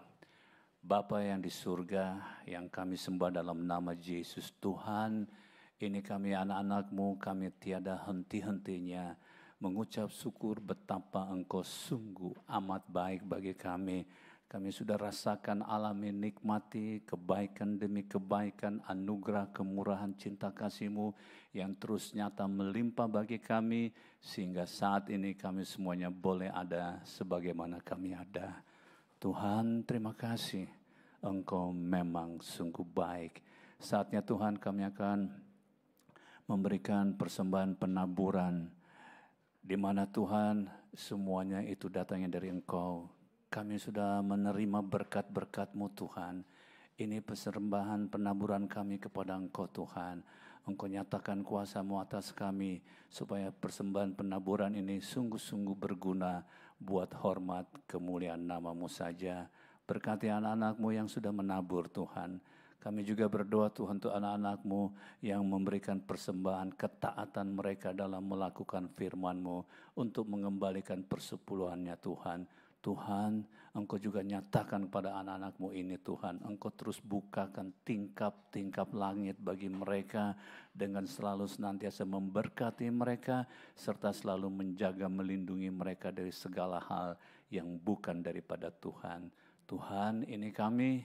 Bapa yang di surga, yang kami sembah dalam nama Yesus Tuhan, ini kami anak-anak-Mu, kami tiada henti-hentinya mengucap syukur betapa Engkau sungguh amat baik bagi kami. Kami sudah rasakan, alami, nikmati kebaikan demi kebaikan, anugerah, kemurahan, cinta kasih-Mu yang terus nyata melimpah bagi kami, sehingga saat ini kami semuanya boleh ada sebagaimana kami ada. Tuhan, terima kasih. Engkau memang sungguh baik. Saatnya Tuhan kami akan memberikan persembahan penaburan, di mana Tuhan semuanya itu datangnya dari Engkau. Kami sudah menerima berkat-berkat-Mu Tuhan. Ini persembahan penaburan kami kepada Engkau Tuhan. Engkau nyatakan kuasa-Mu atas kami, supaya persembahan penaburan ini sungguh-sungguh berguna buat hormat kemuliaan nama-Mu saja. Berkati anak-anak-Mu yang sudah menabur Tuhan. Kami juga berdoa Tuhan untuk anak-anak-Mu yang memberikan persembahan ketaatan mereka dalam melakukan firman-Mu untuk mengembalikan persepuluhannya Tuhan. Tuhan, Engkau juga nyatakan kepada anak-anak-Mu ini Tuhan, Engkau terus bukakan tingkap-tingkap langit bagi mereka dengan selalu senantiasa memberkati mereka serta selalu menjaga melindungi mereka dari segala hal yang bukan daripada Tuhan. Tuhan, ini kami,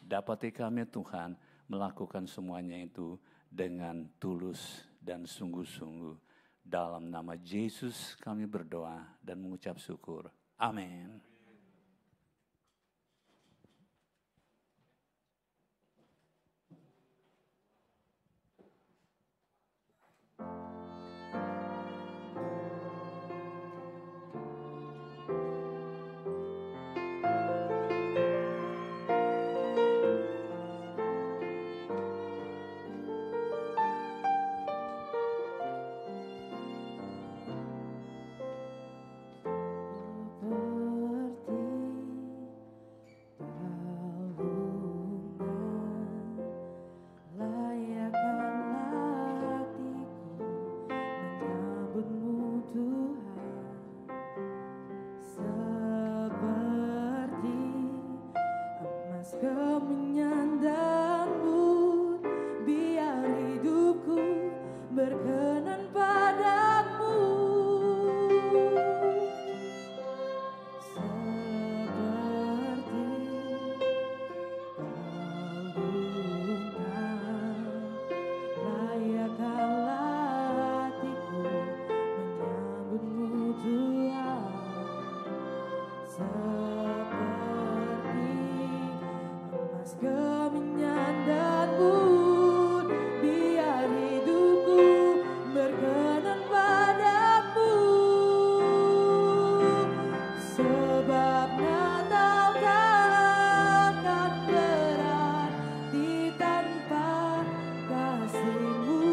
dapati kami Tuhan melakukan semuanya itu dengan tulus dan sungguh-sungguh. Dalam nama Yesus kami berdoa dan mengucap syukur. Amin. Kasih-Mu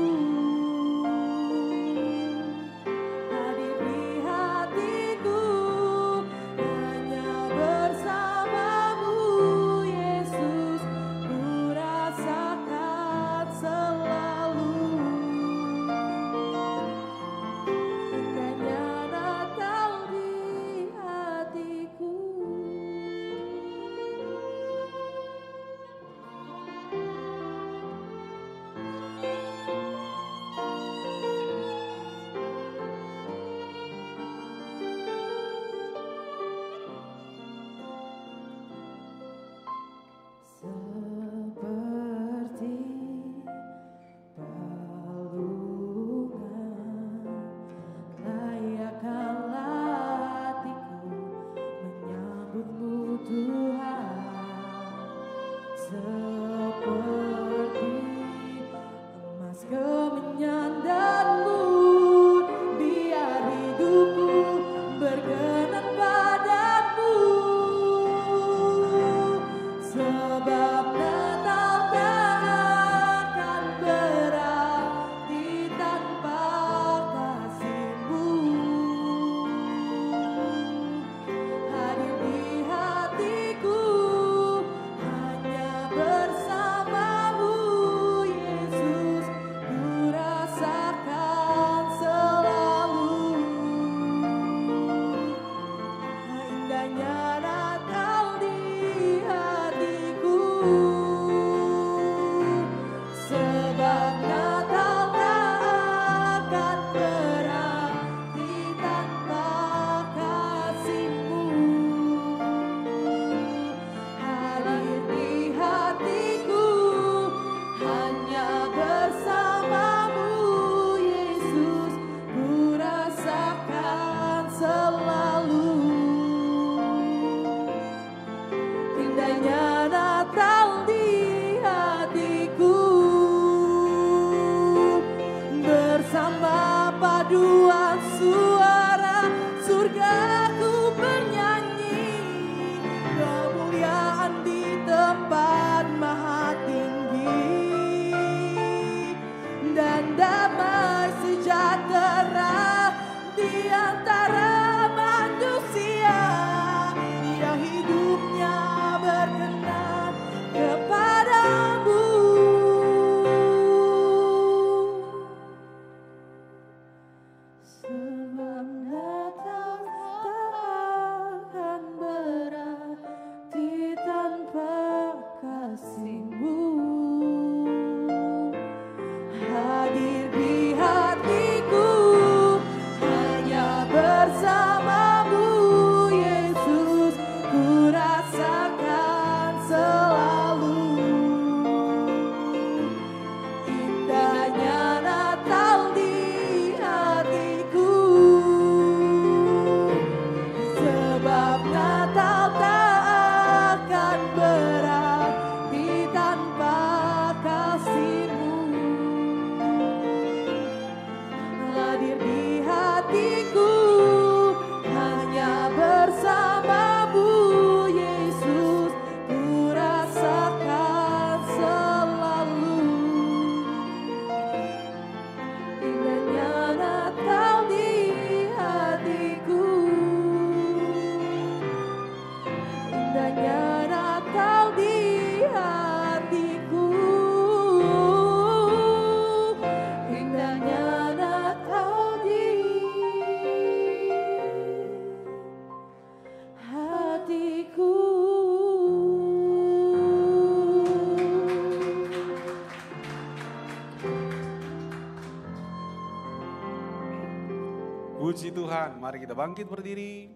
Puji Tuhan, mari kita bangkit berdiri.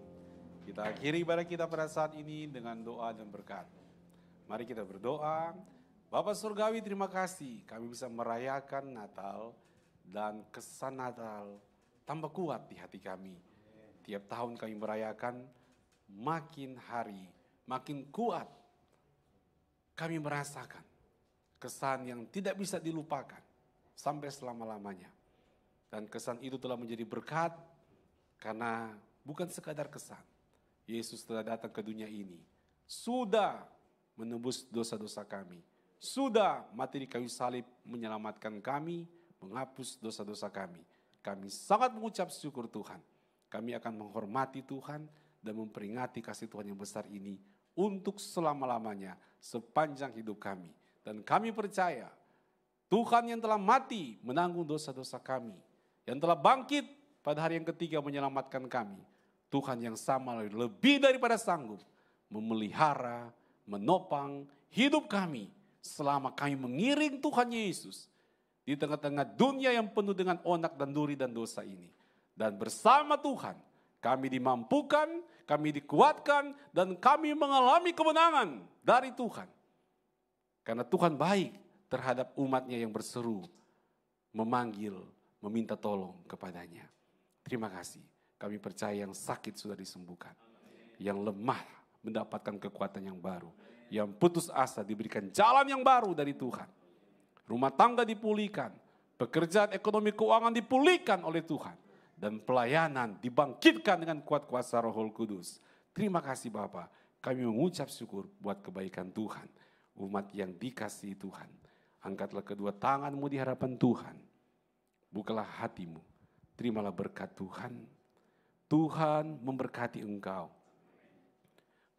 Kita akhiri ibadah kita pada saat ini dengan doa dan berkat. Mari kita berdoa. Bapa Surgawi, terima kasih kami bisa merayakan Natal dan kesan Natal tambah kuat di hati kami. Tiap tahun kami merayakan, makin hari makin kuat kami merasakan kesan yang tidak bisa dilupakan sampai selama-lamanya. Dan kesan itu telah menjadi berkat karena bukan sekadar kesan. Yesus telah datang ke dunia ini, sudah menebus dosa-dosa kami. Sudah mati di kayu salib menyelamatkan kami, menghapus dosa-dosa kami. Kami sangat mengucap syukur Tuhan. Kami akan menghormati Tuhan dan memperingati kasih Tuhan yang besar ini untuk selama-lamanya sepanjang hidup kami. Dan kami percaya Tuhan yang telah mati menanggung dosa-dosa kami, yang telah bangkit pada hari yang ketiga menyelamatkan kami. Tuhan yang sama lebih daripada sanggup memelihara, menopang hidup kami selama kami mengiring Tuhan Yesus di tengah-tengah dunia yang penuh dengan onak dan duri dan dosa ini. Dan bersama Tuhan kami dimampukan, kami dikuatkan, dan kami mengalami kemenangan dari Tuhan. Karena Tuhan baik terhadap umatnya yang berseru, memanggil, meminta tolong kepadanya. Terima kasih. Kami percaya yang sakit sudah disembuhkan. Yang lemah mendapatkan kekuatan yang baru. Yang putus asa diberikan jalan yang baru dari Tuhan. Rumah tangga dipulihkan. Pekerjaan ekonomi keuangan dipulihkan oleh Tuhan. Dan pelayanan dibangkitkan dengan kuat kuasa Roh Kudus. Terima kasih Bapa. Kami mengucap syukur buat kebaikan Tuhan. Umat yang dikasihi Tuhan. Angkatlah kedua tanganmu di hadapan Tuhan. Bukalah hatimu. Terimalah berkat Tuhan. Tuhan memberkati engkau.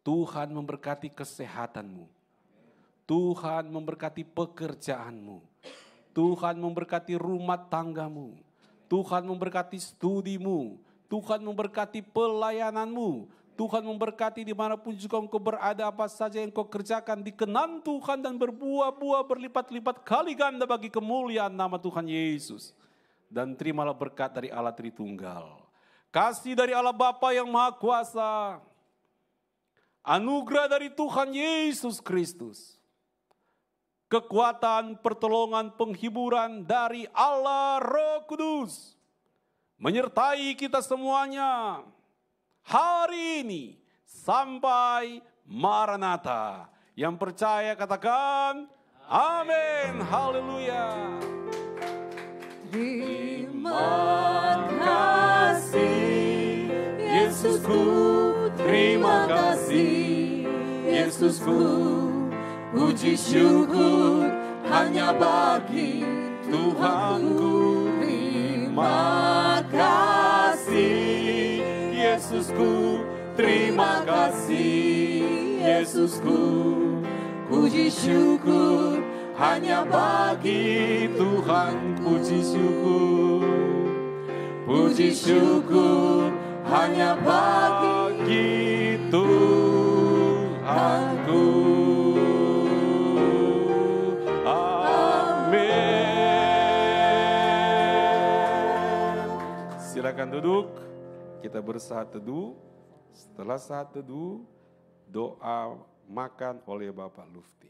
Tuhan memberkati kesehatanmu. Tuhan memberkati pekerjaanmu. Tuhan memberkati rumah tanggamu. Tuhan memberkati studimu. Tuhan memberkati pelayananmu. Tuhan memberkati dimanapun juga engkau berada, apa saja yang engkau kerjakan dikenan Tuhan dan berbuah-buah berlipat-lipat kali ganda bagi kemuliaan nama Tuhan Yesus. Dan terimalah berkat dari Allah Tritunggal. Kasih dari Allah Bapa yang Maha Kuasa. Anugerah dari Tuhan Yesus Kristus. Kekuatan, pertolongan, penghiburan dari Allah Roh Kudus menyertai kita semuanya hari ini sampai Maranatha. Yang percaya katakan amin. Haleluya. Terima kasih Yesusku, terima kasih Yesusku. Puji syukur hanya bagi Tuhanku. Terima kasih Yesusku, terima kasih Yesusku. Puji syukur hanya bagi Tuhan. Puji syukur hanya bagi Tuhanku. Silakan duduk, kita bersaat teduh. Setelah saat teduh, doa makan oleh Bapak Lufti.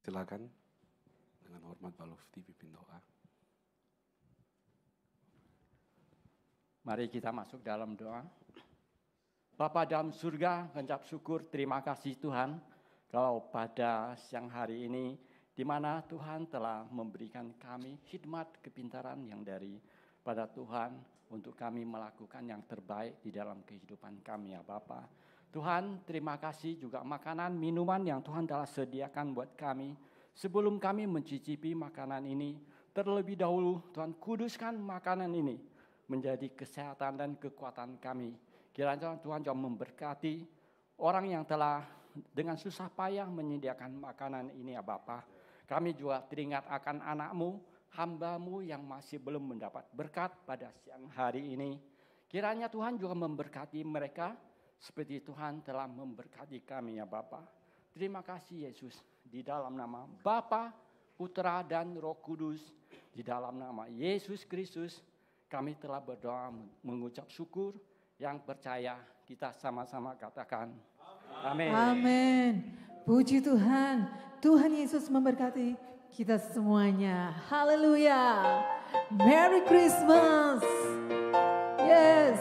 Silakan, dengan hormat Pak Lufti pimpin doa. Mari kita masuk dalam doa. Bapa dalam surga, mengucap syukur, terima kasih Tuhan. Kalau pada siang hari ini, di mana Tuhan telah memberikan kami khidmat kepintaran yang dari pada Tuhan, untuk kami melakukan yang terbaik di dalam kehidupan kami ya Bapa. Tuhan, terima kasih juga makanan, minuman yang Tuhan telah sediakan buat kami. Sebelum kami mencicipi makanan ini, terlebih dahulu Tuhan kuduskan makanan ini menjadi kesehatan dan kekuatan kami. Kiranya Tuhan juga memberkati orang yang telah dengan susah payah menyediakan makanan ini ya Bapa. Kami juga teringat akan anak-Mu, hamba-Mu yang masih belum mendapat berkat pada siang hari ini. Kiranya Tuhan juga memberkati mereka seperti Tuhan telah memberkati kami ya Bapa. Terima kasih Yesus, di dalam nama Bapa, Putra dan Roh Kudus, di dalam nama Yesus Kristus, kami telah berdoa mengucap syukur. Yang percaya kita sama-sama katakan amin. Amin. Puji Tuhan. Tuhan Yesus memberkati kita semuanya. Haleluya. Merry Christmas. Yes.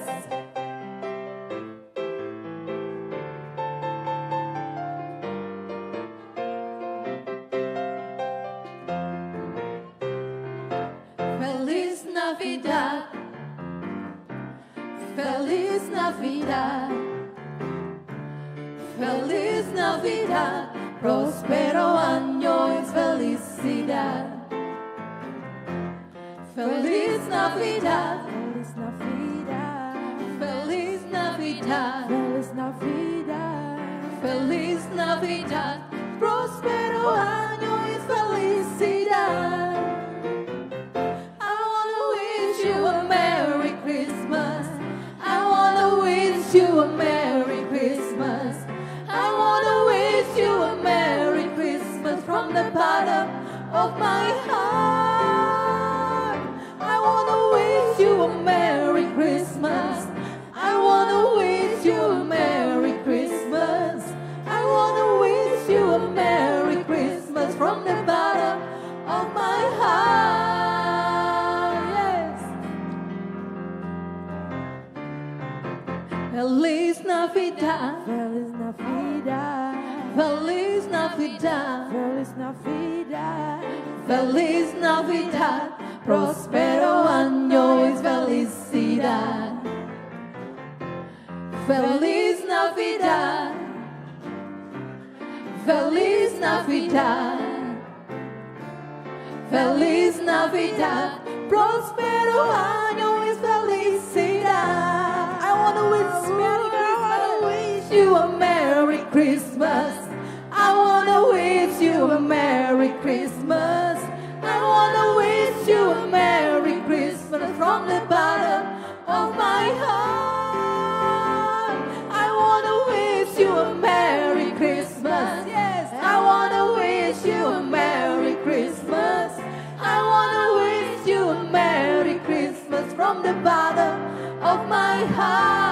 Feliz Navidad. Feliz Navidad, Feliz Navidad, próspero año y felicidad. Feliz Navidad, Feliz Navidad, Feliz Navidad, Feliz Navidad, Feliz Navidad, próspero año y felicidad. I wanna wish you a Merry Christmas. I wanna wish you a Merry Christmas. I wanna Navidad, Feliz Navidad, Feliz Navidad, Feliz Navidad, Feliz Navidad, próspero año y felicidad. Feliz Navidad, Feliz Navidad, Feliz Navidad, próspero año y felicidad. I want to wish you a Merry Christmas. I want to wish you a Merry Christmas. I want to wish you a Merry Christmas from the bottom of my heart. I want to wish you a Merry Christmas. Yes, I want to wish you a Merry Christmas. I want to wish you a Merry Christmas from the bottom of my heart.